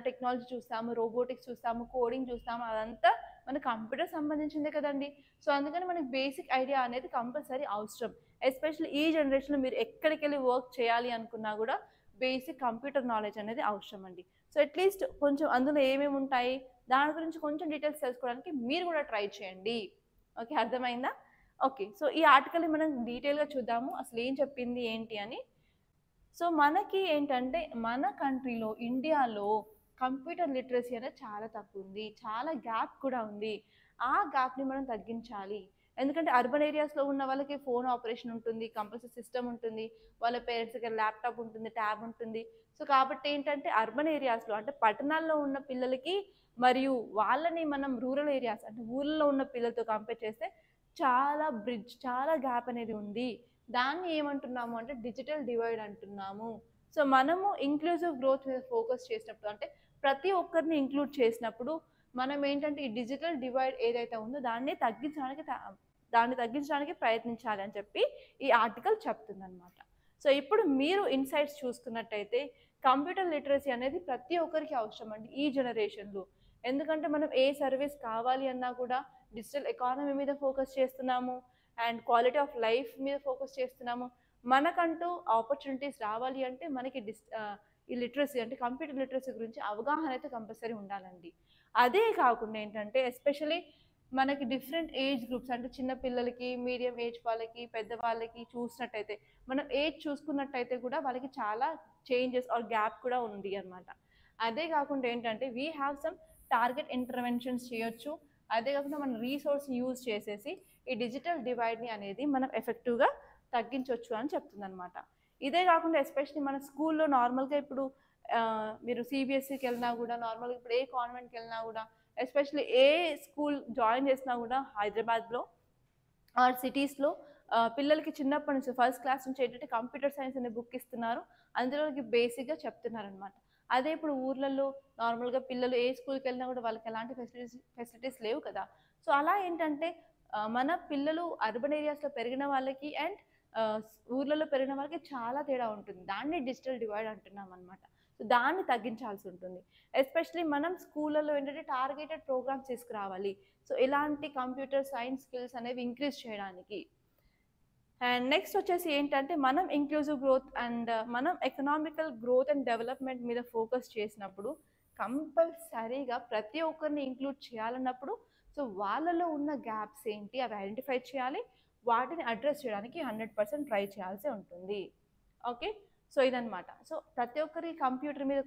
A: టెక్నాలజీ చూస్తాము, రోబోటిక్స్ చూస్తాము, కోడింగ్ చూస్తాము, అదంతా మన కంప్యూటర్ సంబంధించిందే కదండి. సో అందుకని మనకి బేసిక్ ఐడియా అనేది కంపల్సరీ అవసరం. ఎస్పెషల్లీ ఈ జనరేషన్లో మీరు ఎక్కడికి వెళ్ళి వర్క్ చేయాలి అనుకున్నా కూడా బేసిక్ కంప్యూటర్ నాలెడ్జ్ అనేది అవసరం అండి. సో అట్లీస్ట్ కొంచెం అందులో ఏమేమి ఉంటాయి దాని గురించి కొంచెం డీటెయిల్స్ తెలుసుకోవడానికి మీరు కూడా ట్రై చేయండి. ఓకే, అర్థమైందా? ఓకే, సో ఈ ఆర్టికల్ని మనం డీటెయిల్గా చూద్దాము అసలు ఏం చెప్పింది ఏంటి అని. సో మనకి ఏంటంటే మన కంట్రీలో, ఇండియాలో కంప్యూటర్ లిటరసీ అనేది చాలా తక్కువ ఉంది, చాలా గ్యాప్ కూడా ఉంది. ఆ గ్యాప్ని మనం తగ్గించాలి. ఎందుకంటే అర్బన్ ఏరియాస్లో ఉన్న వాళ్ళకి ఫోన్ ఆపరేషన్ ఉంటుంది, కంపల్సరీ సిస్టమ్ ఉంటుంది, వాళ్ళ పేరెంట్స్ దగ్గర ల్యాప్టాప్ ఉంటుంది, ట్యాబ్ ఉంటుంది. సో కాబట్టి ఏంటంటే అర్బన్ ఏరియాస్లో అంటే పట్టణాల్లో ఉన్న పిల్లలకి మరియు వాళ్ళని మనం రూరల్ ఏరియాస్ అంటే ఊళ్ళో ఉన్న పిల్లలతో కంపేర్ చేస్తే చాలా గ్యాప్ అనేది ఉంది. దాన్ని ఏమంటున్నాము అంటే డిజిటల్ డివైడ్ అంటున్నాము. సో మనము ఇంక్లూజివ్ గ్రోత్ మీద ఫోకస్ చేసినప్పుడు అంటే ప్రతి ఒక్కరిని ఇంక్లూడ్ చేసినప్పుడు మనం ఏంటంటే ఈ డిజిటల్ డివైడ్ ఏదైతే ఉందో దాన్ని తగ్గించడానికి ప్రయత్నించాలి అని చెప్పి ఈ ఆర్టికల్ చెప్తుందన్నమాట. సో ఇప్పుడు మీరు ఇన్సైట్స్ చూసుకున్నట్టయితే కంప్యూటర్ లిటరసీ అనేది ప్రతి ఒక్కరికి అవసరం అండి ఈ జనరేషన్లో. ఎందుకంటే మనం ఏ సర్వీస్ కావాలి అన్నా కూడా డిజిటల్ ఎకానమీ మీద ఫోకస్ చేస్తున్నాము అండ్ క్వాలిటీ ఆఫ్ లైఫ్ మీద ఫోకస్ చేస్తున్నాము. మనకంటూ ఆపర్చునిటీస్ రావాలి అంటే మనకి ఈ లిటరసీ అంటే కంప్యూటర్ లిటరసీ గురించి అవగాహన అయితే కంపల్సరీ ఉండాలండి. అదే కాకుండా ఏంటంటే ఎస్పెషలీ మనకి డిఫరెంట్ ఏజ్ గ్రూప్స్ అంటే చిన్న పిల్లలకి, మీడియం ఏజ్ వాళ్ళకి, పెద్దవాళ్ళకి చూసినట్టయితే మనం ఏజ్ చూసుకున్నట్టయితే కూడా వాళ్ళకి చాలా చేంజెస్ ఆర్ గ్యాప్ కూడా ఉంది అనమాట. అదే కాకుండా ఏంటంటే we have some target interventions చేయొచ్చు. అదే కాకుండా మన రీసోర్స్ యూజ్ చేసేసి ఈ డిజిటల్ డివైడ్ని అనేది మనం ఎఫెక్టివ్గా తగ్గించవచ్చు అని చెప్తుందనమాట. ఇదే కాకుండా ఎస్పెషల్లీ మన స్కూల్లో నార్మల్గా ఇప్పుడు మీరు CBSEకి వెళ్ళినా కూడా, నార్మల్గా ఇప్పుడు ఏ కాన్వెంట్కి వెళ్ళినా కూడా, ఎస్పెషల్లీ ఏ స్కూల్ జాయిన్ చేసినా కూడా హైదరాబాద్లో ఆర్ సిటీస్లో పిల్లలకి చిన్నప్పటి నుంచి ఫస్ట్ క్లాస్ నుంచి ఏంటంటే కంప్యూటర్ సైన్స్ అనే బుక్ ఇస్తున్నారు. అందులోకి బేసిక్‌గా చెప్తున్నారనమాట. అదే ఇప్పుడు ఊర్లలో నార్మల్‌గా పిల్లలు ఏ స్కూల్‌కి వెళ్ళినా కూడా వాళ్ళకి ఎలాంటి ఫెసిలిటీస్ లేవు కదా! సో, అలా ఏంటంటే మన పిల్లలు అర్బన్ ఏరియాస్‌లో పెరిగిన వాళ్ళకి అండ్ ఆహ్, ఊర్లలో పెరిగిన వాళ్ళకి చాలా తేడా ఉంటుంది. దాన్ని డిజిటల్ డివైడ్ అంటున్నామనమాట. సో, దాన్ని తగ్గించాల్సి ఉంటుంది. ఎస్పెషల్లీ మనం స్కూళ్ళలో ఏంటంటే టార్గెటెడ్ ప్రోగ్రామ్స్ తీసుకురావాలి. సో, ఇలాంటి కంప్యూటర్ సైన్స్ స్కిల్స్ అనేవి ఇంక్రీజ్ చేయడానికి. అండ్ నెక్స్ట్ వచ్చేసి ఏంటంటే మనం ఇంక్లూజివ్ గ్రోత్ అండ్ మనం ఎకనామికల్ గ్రోత్ అండ్ డెవలప్మెంట్ మీద ఫోకస్ చేసినప్పుడు కంపల్సరీగా ప్రతి ఒక్కరిని ఇంక్లూడ్ చేయాలన్నప్పుడు సో వాళ్ళలో ఉన్న గ్యాప్స్ ఏంటి అవి ఐడెంటిఫై చేయాలి, వాటిని అడ్రస్ చేయడానికి 100% ట్రై చేయాల్సి ఉంటుంది. ఓకే, సో ఇదనమాట. సో ప్రతి ఒక్కరి కంప్యూటర్ మీద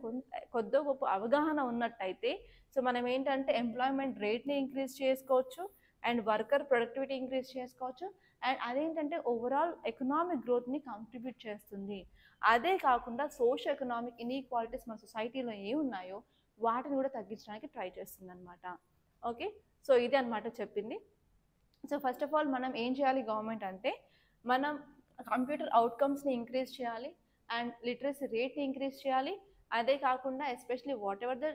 A: కొద్దో గొప్ప అవగాహన ఉన్నట్టయితే సో మనం ఏంటంటే ఎంప్లాయ్మెంట్ రేట్ని ఇంక్రీజ్ చేసుకోవచ్చు అండ్ వర్కర్ ప్రొడక్టివిటీ ఇంక్రీజ్ చేసుకోవచ్చు అండ్ అదేంటంటే ఓవరాల్ ఎకనామిక్ గ్రోత్ని కాంట్రిబ్యూట్ చేస్తుంది. అదే కాకుండా సోషల్ ఎకనామిక్ ఇన్ఈక్వాలిటీస్ మన సొసైటీలో ఏ ఉన్నాయో వాటిని కూడా తగ్గించడానికి ట్రై చేస్తుంది అనమాట. ఓకే, సో ఇది అనమాట చెప్పింది. సో ఫస్ట్ ఆఫ్ ఆల్ మనం ఏం చేయాలి గవర్నమెంట్ అంటే మనం కంప్యూటర్ అవుట్కమ్స్ని ఇంక్రీజ్ చేయాలి అండ్ లిటరసీ రేట్ని ఇంక్రీజ్ చేయాలి. అదే కాకుండా especially what ever the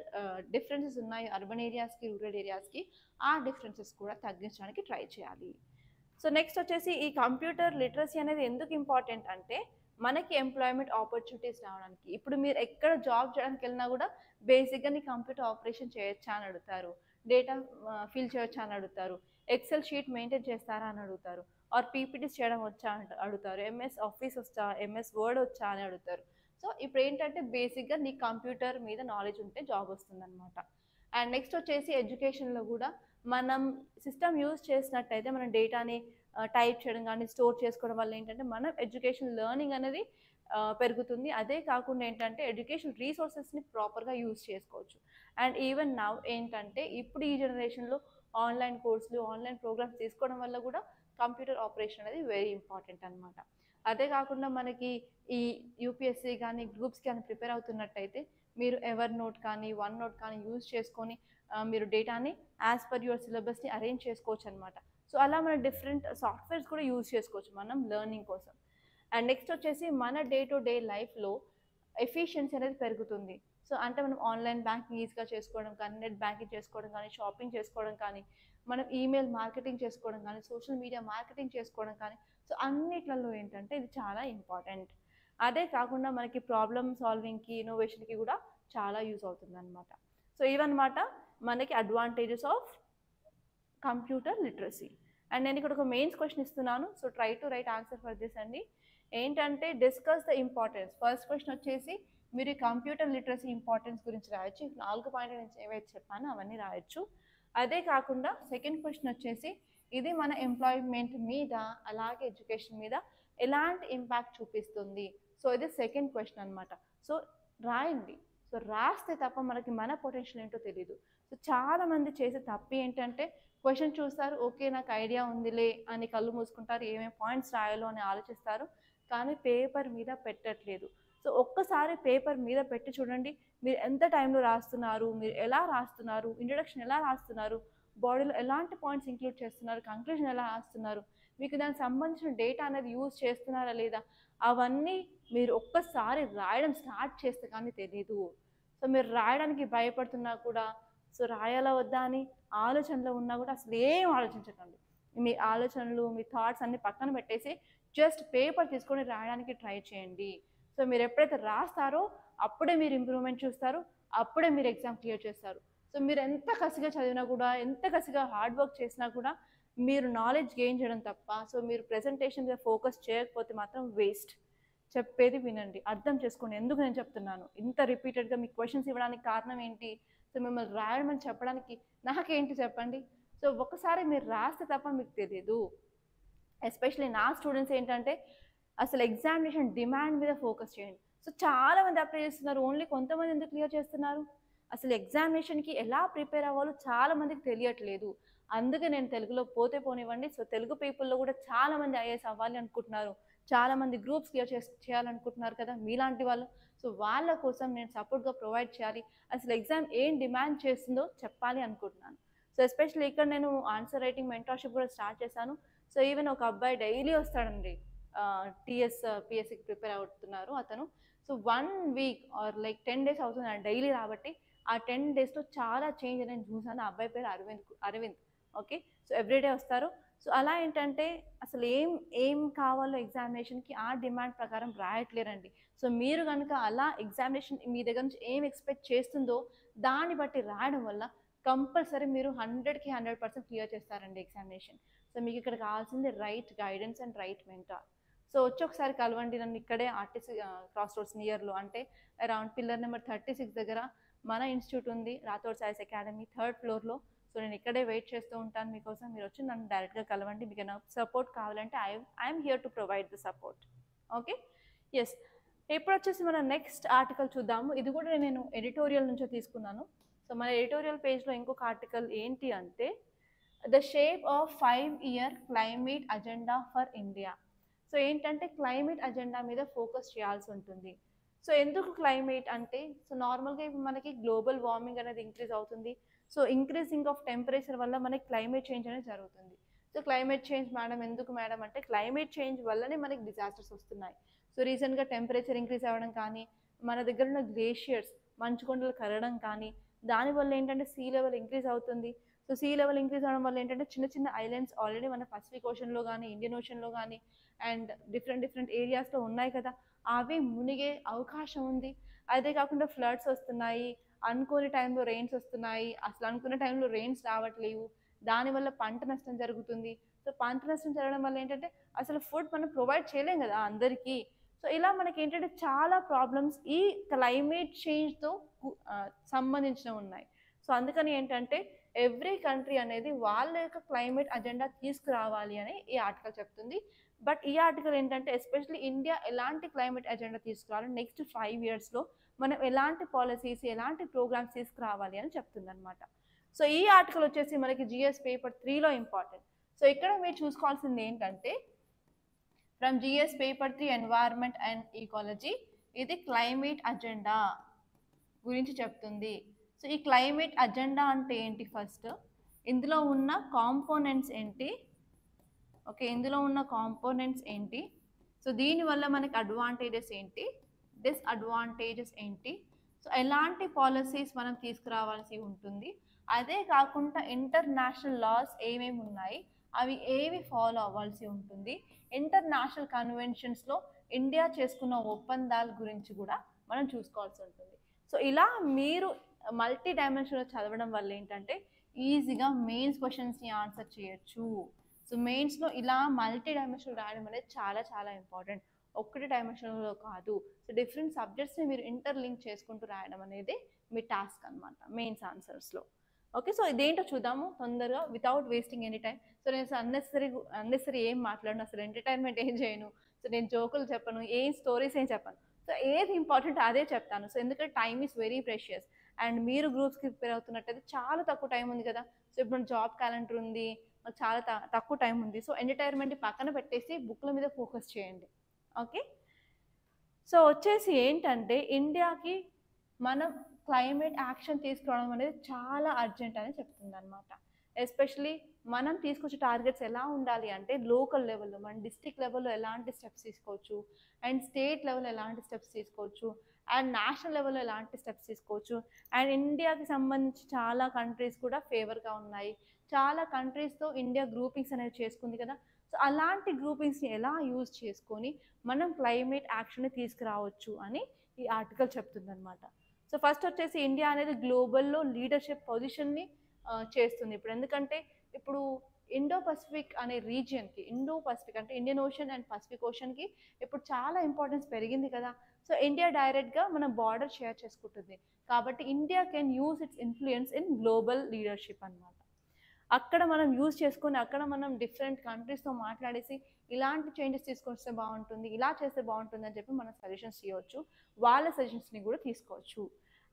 A: differences ఉన్నాయి అర్బన్ ఏరియాస్కి రూరల్ ఏరియాస్కి ఆ డిఫరెన్సెస్ కూడా తగ్గించడానికి ట్రై చేయాలి. సో నెక్స్ట్ వచ్చేసి ఈ కంప్యూటర్ లిటరసీ అనేది ఎందుకు ఇంపార్టెంట్ అంటే మనకి ఎంప్లాయ్మెంట్ ఆపర్చునిటీస్ రావడానికి. ఇప్పుడు మీరు ఎక్కడ జాబ్ చేయడానికి వెళ్ళినా కూడా బేసిక్గా నీ కంప్యూటర్ ఆపరేషన్ చేయొచ్చా అని అడుగుతారు, డేటా ఫిల్ చేయొచ్చా అని అడుగుతారు, ఎక్సెల్ షీట్ మెయింటైన్ చేస్తారా అని అడుగుతారు, ఆర్ పీపీటీస్ చేయడం వచ్చా అని అడుగుతారు, ఎంఎస్ ఆఫీస్ వచ్చా, ఎంఎస్ వర్డ్ వచ్చా అని అడుగుతారు. సో ఇప్పుడు ఏంటంటే బేసిక్గా నీ కంప్యూటర్ మీద నాలెడ్జ్ ఉంటే జాబ్ వస్తుందన్నమాట. అండ్ నెక్స్ట్ వచ్చేసి ఎడ్యుకేషన్లో కూడా మనం సిస్టమ్ యూజ్ చేసినట్టయితే మనం డేటాని టైప్ చేయడం కానీ స్టోర్ చేసుకోవడం వల్ల ఏంటంటే మనం ఎడ్యుకేషన్ లెర్నింగ్ అనేది పెరుగుతుంది. అదే కాకుండా ఏంటంటే ఎడ్యుకేషన్ రీసోర్సెస్ని ప్రాపర్గా యూజ్ చేసుకోవచ్చు. అండ్ ఈవెన్ నవ్ ఏంటంటే ఇప్పుడు ఈ జనరేషన్లో ఆన్లైన్ కోర్సులు ఆన్లైన్ ప్రోగ్రామ్స్ తీసుకోవడం వల్ల కూడా కంప్యూటర్ ఆపరేషన్ అనేది వెరీ ఇంపార్టెంట్ అనమాట. అదే కాకుండా మనకి ఈ యూపీఎస్సీ కానీ గ్రూప్స్ కానీ ప్రిపేర్ అవుతున్నట్టయితే మీరు ఎవర్ నోట్ కానీ వన్ నోట్ కానీ యూజ్ చేసుకొని మీరు డేటాని యాజ్ పర్ యువర్ సిలబస్ని అరేంజ్ చేసుకోవచ్చు అనమాట. సో అలా మన డిఫరెంట్ సాఫ్ట్వేర్స్ కూడా యూజ్ చేసుకోవచ్చు మనం లెర్నింగ్ కోసం. అండ్ నెక్స్ట్ వచ్చేసి మన డే టు డే లైఫ్లో ఎఫిషియన్సీ అనేది పెరుగుతుంది. సో అంటే మనం ఆన్లైన్ బ్యాంకింగ్ ఈజీగా చేసుకోవడం కానీ, నెట్ బ్యాంకింగ్ చేసుకోవడం కానీ, షాపింగ్ చేసుకోవడం కానీ, మనం ఈమెయిల్ మార్కెటింగ్ చేసుకోవడం కానీ, సోషల్ మీడియా మార్కెటింగ్ చేసుకోవడం కానీ, సో అన్నిట్లలో ఏంటంటే ఇది చాలా ఇంపార్టెంట్. అదే కాకుండా మనకి ప్రాబ్లమ్ సాల్వింగ్కి ఇన్నోవేషన్కి కూడా చాలా యూజ్ అవుతుంది అనమాట. సో ఇవన్నమాట మనకి advantages of computer literacy. And నేను ఇక్కడ ఒక మెయిన్స్ క్వశ్చన్ ఇస్తున్నాను, so try to right answer for this అండి. ఏంటంటే discuss the importance. First question వచ్చేసి మీరు కంప్యూటర్ లిటరసీ ఇంపార్టెన్స్ గురించి రాయొచ్చు. 4 పాయింట్ల నుంచి ఏవైతే చెప్పానో అవన్నీ రాయొచ్చు. అదే కాకుండా సెకండ్ క్వశ్చన్ వచ్చేసి ఇది మన ఎంప్లాయ్మెంట్ మీద అలాగే ఎడ్యుకేషన్ మీద ఎలాంటి ఇంపాక్ట్ చూపిస్తుంది. సో ఇది సెకండ్ క్వశ్చన్ అనమాట. సో రాయండి. సో రాస్తే తప్ప మనకి మన పొటెన్షియల్ ఏంటో తెలీదు. సో చాలామంది చేసే తప్పు ఏంటంటే క్వశ్చన్ చూస్తారు, ఓకే నాకు ఐడియా ఉందిలే అని కళ్ళు మూసుకుంటారు, ఏమేమి పాయింట్స్ రాయాలో అని ఆలోచిస్తారు, కానీ పేపర్ మీద పెట్టట్లేదు. సో ఒక్కసారి పేపర్ మీద పెట్టి చూడండి, మీరు ఎంత టైంలో రాస్తున్నారు, మీరు ఎలా రాస్తున్నారు, ఇంట్రడక్షన్ ఎలా రాస్తున్నారు, బాడీలో ఎలాంటి పాయింట్స్ ఇంక్లూడ్ చేస్తున్నారు, కంక్లూజన్ ఎలా రాస్తున్నారు, మీకు దానికి సంబంధించిన డేటా అనేది యూజ్ చేస్తున్నారా లేదా, అవన్నీ మీరు ఒక్కసారి రాయడం స్టార్ట్ చేస్తే కానీ తెలీదు. సో మీరు రాయడానికి భయపడుతున్నా కూడా, సో రాయాలా వద్దా అని ఆలోచనలో ఉన్నా కూడా అసలు ఏం ఆలోచించకండి. మీ ఆలోచనలు మీ థాట్స్ అన్ని పక్కన పెట్టేసి జస్ట్ పేపర్ తీసుకొని రాయడానికి ట్రై చేయండి. సో మీరు ఎప్పుడైతే రాస్తారో అప్పుడే మీరు ఇంప్రూవ్మెంట్ చూస్తారు, అప్పుడే మీరు ఎగ్జామ్ క్లియర్ చేస్తారు. సో మీరు ఎంత కసిగా చదివినా కూడా, ఎంత కసిగా హార్డ్ వర్క్ చేసినా కూడా మీరు నాలెడ్జ్ గెయిన్ చేయడం తప్ప, సో మీరు ప్రెజెంటేషన్ మీద ఫోకస్ చేయకపోతే మాత్రం వేస్ట్. చెప్పేది వినండి, అర్థం చేసుకోండి ఎందుకు నేను చెప్తున్నాను. ఇంత రిపీటెడ్గా మీకు క్వశ్చన్స్ ఇవ్వడానికి కారణం ఏంటి, సో మిమ్మల్ని రాయడమని చెప్పడానికి నాకేంటి చెప్పండి. సో ఒకసారి మీరు రాస్తే తప్ప మీకు తెలియదు. ఎస్పెషలీ నా స్టూడెంట్స్ ఏంటంటే అసలు ఎగ్జామినేషన్ డిమాండ్ మీద ఫోకస్ చేయండి. సో చాలామంది అప్లై చేస్తున్నారు, ఓన్లీ కొంతమంది ఎందుకు క్లియర్ చేస్తున్నారు. అసలు ఎగ్జామినేషన్కి ఎలా ప్రిపేర్ అవ్వాలో చాలామందికి తెలియట్లేదు. అందుకే నేను తెలుగులో పోతే పోనివ్వండి. సో తెలుగు పీపుల్లో కూడా చాలామంది ఐఏఎస్ అవ్వాలి అనుకుంటున్నారు, చాలామంది గ్రూప్స్ క్లియర్ చేయాలనుకుంటున్నారు కదా మీలాంటి వాళ్ళు. సో వాళ్ళ కోసం నేను సపోర్ట్గా ప్రొవైడ్ చేయాలి, అసలు ఎగ్జామ్ ఏం డిమాండ్ చేస్తుందో చెప్పాలి అనుకుంటున్నాను. సో ఎస్పెషల్లీ ఇక్కడ నేను ఆన్సర్ రైటింగ్ మెంటర్షిప్ కూడా స్టార్ట్ చేశాను. సో ఈవెన్ ఒక అబ్బాయి డైలీ వస్తాడండి, టీఎస్ పిఎస్సికి ప్రిపేర్ అవుతున్నారు అతను. So 1 week or like 10 days అవుతుంది ఆయన డైలీ రాబట్టి. ఆ 10 daysలో చాలా చేంజ్ నేను చూసాను. ఆ అబ్బాయి పేరు అరవింద్. ఓకే, సో ఎవ్రీడే వస్తారు. సో అలా ఏంటంటే అసలు ఏం కావాలో ఎగ్జామినేషన్కి ఆ డిమాండ్ ప్రకారం రాయట్లేరండి. సో మీరు కనుక అలా ఎగ్జామినేషన్ మీ దగ్గర నుంచి ఏం ఎక్స్పెక్ట్ చేస్తుందో దాన్ని బట్టి రాయడం వల్ల కంపల్సరీ మీరు 100కి 100% క్లియర్ చేస్తారండి ఎగ్జామినేషన్. సో మీకు ఇక్కడ కావాల్సింది right guidance and right mentor. So వచ్చి ఒకసారి కలవండి నన్ను ఇక్కడే ఆర్టీసీ క్రాస్ రోడ్స్ నియర్లో, అంటే అరౌండ్ పిల్లర్ నెంబర్ 36 దగ్గర మన ఇన్స్టిట్యూట్ ఉంది, రాథోడ్ సైన్స్ అకాడమీ, 3rd floorలో. సో నేను ఇక్కడే వెయిట్ చేస్తూ ఉంటాను మీకోసం. మీరు వచ్చి నన్ను డైరెక్ట్గా కలవండి. మీకు ఏమైనా సపోర్ట్ కావాలంటే I'm here to provide the support. Okay, yes. ఇప్పుడు వచ్చేసి మన నెక్స్ట్ ఆర్టికల్ చూద్దాము. ఇది కూడా నేను ఎడిటోరియల్ నుంచో తీసుకున్నాను. సో మన ఎడిటోరియల్ పేజ్లో ఇంకొక ఆర్టికల్ ఏంటి అంటే the shape of 5-year climate agenda for India. So ఏంటంటే క్లైమేట్ అజెండా మీద ఫోకస్ చేయాల్సి ఉంటుంది. సో ఎందుకు క్లైమేట్ అంటే, సో నార్మల్గా ఇప్పుడు మనకి గ్లోబల్ వార్మింగ్ అనేది ఇంక్రీజ్ అవుతుంది. సో ఇంక్రీజింగ్ ఆఫ్ టెంపరేచర్ వల్ల మనకి క్లైమేట్ చేంజ్ అనేది జరుగుతుంది. సో క్లైమేట్ చేంజ్ మేడం ఎందుకు మేడం అంటే, క్లైమేట్ చేంజ్ వల్లనే మనకి డిజాస్టర్స్ వస్తున్నాయి. సో రీసెంట్గా టెంపరేచర్ ఇంక్రీజ్ అవ్వడం కానీ, మన దగ్గర ఉన్న గ్లేషియర్స్ మంచుకొండలు కరగడం కానీ, దానివల్ల ఏంటంటే సీ లెవెల్ ఇంక్రీజ్ అవుతుంది. సో సీ లెవెల్ ఇంక్రీజ్ అవ్వడం వల్ల ఏంటంటే చిన్న చిన్న ఐలాండ్స్ ఆల్రెడీ మన పసిఫిక్ ఓషన్లో కానీ, ఇండియన్ ఓషన్లో కానీ అండ్ డిఫరెంట్ ఏరియాస్లో ఉన్నాయి కదా, అవి మునిగే అవకాశం ఉంది. అదే కాకుండా ఫ్లడ్స్ వస్తున్నాయి, అనుకోని టైంలో రెయిన్స్ వస్తున్నాయి, అసలు అనుకున్న టైంలో రెయిన్స్ రావట్లేవు, దానివల్ల పంట నష్టం జరుగుతుంది. సో పంట నష్టం జరగడం వల్ల ఏంటంటే అసలు ఫుడ్ మనం ప్రొవైడ్ చేయలేం కదా అందరికీ. సో ఇలా మనకి ఏంటంటే చాలా ప్రాబ్లమ్స్ ఈ క్లైమేట్ చేంజ్తో సంబంధించినవి ఉన్నాయి. సో అందుకని ఏంటంటే ఎవ్రీ కంట్రీ అనేది వాళ్ళ యొక్క క్లైమేట్ అజెండా తీసుకురావాలి అని ఈ ఆర్టికల్ చెప్తుంది. బట్ ఈ ఆర్టికల్ ఏంటంటే ఎస్పెషల్లీ ఇండియా ఎలాంటి క్లైమేట్ అజెండా తీసుకురావాలి, నెక్స్ట్ 5 yearsలో మనం ఎలాంటి పాలసీస్ ఎలాంటి ప్రోగ్రామ్స్ తీసుకురావాలి అని చెప్తుంది అనమాట. సో ఈ ఆర్టికల్ వచ్చేసి మనకి జిఎస్ పేపర్ 3లో ఇంపార్టెంట్. సో ఇక్కడ మీరు చూసుకోవాల్సింది ఏంటంటే from GS paper 3 environment and ecology, ఇది క్లైమేట్ అజెండా గురించి చెప్తుంది. సో ఈ క్లైమేట్ అజెండా అంటే ఏంటి, ఫస్ట్ ఇందులో ఉన్న కాంపోనెంట్స్ ఏంటి, ఓకే ఇందులో ఉన్న కాంపోనెంట్స్ ఏంటి, సో దీనివల్ల మనకి అడ్వాంటేజెస్ ఏంటి, డిస్అడ్వాంటేజెస్ ఏంటి, సో ఎలాంటి పాలసీస్ మనం తీసుకురావాల్సి ఉంటుంది, అదే కాకుండా ఇంటర్నేషనల్ లాస్ ఏమేమి ఉన్నాయి, అవి ఏవి ఫాలో అవ్వాల్సి ఉంటుంది, ఇంటర్నేషనల్ కన్వెన్షన్స్లో ఇండియా చేసుకున్న ఒప్పందాల గురించి కూడా మనం చూసుకోవాల్సి ఉంటుంది. సో ఇలా మీరు మల్టీ డైమెన్షన్లో చదవడం వల్ల ఏంటంటే ఈజీగా మెయిన్స్ క్వశ్చన్స్ని ఆన్సర్ చేయొచ్చు. సో మెయిన్స్లో ఇలా మల్టీ డైమెన్షనల్ రాయడం అనేది చాలా చాలా ఇంపార్టెంట్, ఒక్కటి డైమెన్షన్లో కాదు. సో డిఫరెంట్ సబ్జెక్ట్స్ని మీరు ఇంటర్లింక్ చేసుకుంటూ రాయడం అనేది మీ టాస్క్ అనమాట మెయిన్స్ ఆన్సర్స్లో. ఓకే, సో ఇదేంటో చూద్దాము తొందరగా without wasting any time. So నేను అన్నెసరీ ఏం మాట్లాడను, అసలు ఎంటర్టైన్మెంట్ ఏం చేయను, సో నేను జోకులు చెప్పను, ఏం స్టోరీస్ ఏం చెప్పను. సో ఏది ఇంపార్టెంట్ అదే చెప్తాను. సో ఎందుకంటే time is very precious and మీరు గ్రూప్స్కి ప్రిపేర్ అవుతున్నట్టయితే చాలా తక్కువ టైం ఉంది కదా. సో ఇప్పుడు జాబ్ క్యాలెండర్ ఉంది, చాలా తక్కువ టైం ఉంది. సో ఎంటర్టైన్మెంట్ పక్కన పెట్టేసి బుక్ల మీద ఫోకస్ చేయండి. ఓకే, సో వచ్చేసి ఏంటంటే ఇండియాకి మనం క్లైమేట్ యాక్షన్ తీసుకురావడం అనేది చాలా అర్జెంట్ అని చెప్తుంది అనమాట. ఎస్పెషలీ మనం తీసుకొచ్చే టార్గెట్స్ ఎలా ఉండాలి అంటే లోకల్ లెవెల్లో మన డిస్ట్రిక్ట్ లెవెల్లో ఎలాంటి స్టెప్స్ తీసుకోవచ్చు, అండ్ స్టేట్ లెవెల్లో ఎలాంటి స్టెప్స్ తీసుకోవచ్చు, అండ్ నేషనల్ లెవెల్లో ఎలాంటి స్టెప్స్ తీసుకోవచ్చు. అండ్ ఇండియాకి సంబంధించి చాలా కంట్రీస్ కూడా ఫేవర్గా ఉన్నాయి, చాలా కంట్రీస్తో ఇండియా గ్రూపింగ్స్ అనేవి చేసుకుంది కదా. సో అలాంటి గ్రూపింగ్స్ని ఎలా యూజ్ చేసుకొని మనం క్లైమేట్ యాక్షన్ని తీసుకురావచ్చు అని ఈ ఆర్టికల్ చెప్తుంది అనమాట. సో ఫస్ట్ వచ్చేసి ఇండియా అనేది గ్లోబల్లో లీడర్షిప్ పొజిషన్ని చేస్తుంది ఇప్పుడు. ఎందుకంటే ఇప్పుడు ఇండో పసిఫిక్ అనే రీజియన్కి, ఇండో పసిఫిక్ అంటే ఇండియన్ ఓషన్ అండ్ పసిఫిక్ ఓషన్కి ఇప్పుడు చాలా ఇంపార్టెన్స్ పెరిగింది కదా. సో ఇండియా డైరెక్ట్గా మన బార్డర్ షేర్ చేసుకుంటుంది కాబట్టి India can use it's influence in global leadership అనమాట. అక్కడ మనం యూజ్ చేసుకొని అక్కడ మనం డిఫరెంట్ కంట్రీస్తో మాట్లాడేసి ఇలాంటి చేంజెస్ తీసుకొస్తే బాగుంటుంది, ఇలా చేస్తే బాగుంటుంది అని చెప్పి మనం సజెషన్స్ ఇవ్వచ్చు, వాళ్ళ సజెషన్స్ని కూడా తీసుకోవచ్చు.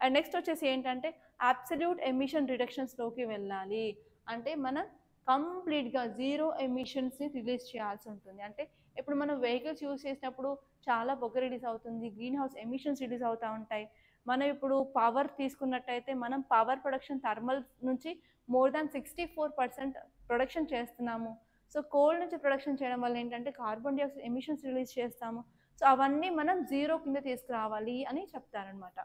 A: అండ్ నెక్స్ట్ వచ్చేసి ఏంటంటే అబ్సల్యూట్ ఎమిషన్ రిడక్షన్స్లోకి వెళ్ళాలి. అంటే మనం కంప్లీట్గా 0 ఎమిషన్స్ని రిలీజ్ చేయాల్సి ఉంటుంది. అంటే ఇప్పుడు మనం వెహికల్స్ యూజ్ చేసినప్పుడు చాలా పొగ రిలీజ్ అవుతుంది, గ్రీన్ హౌస్ ఎమిషన్స్ రిలీజ్ అవుతూ ఉంటాయి. మనం ఇప్పుడు పవర్ తీసుకున్నట్టయితే మనం పవర్ ప్రొడక్షన్ థర్మల్ నుంచి more than 64% ప్రొడక్షన్ చేస్తున్నాము. సో కోల్ నుంచి ప్రొడక్షన్ చేయడం వల్ల ఏంటంటే కార్బన్ డైఆక్సైడ్ ఎమిషన్స్ రిలీజ్ చేస్తాము. సో అవన్నీ మనం జీరో కింద తీసుకురావాలి అని చెప్తారనమాట.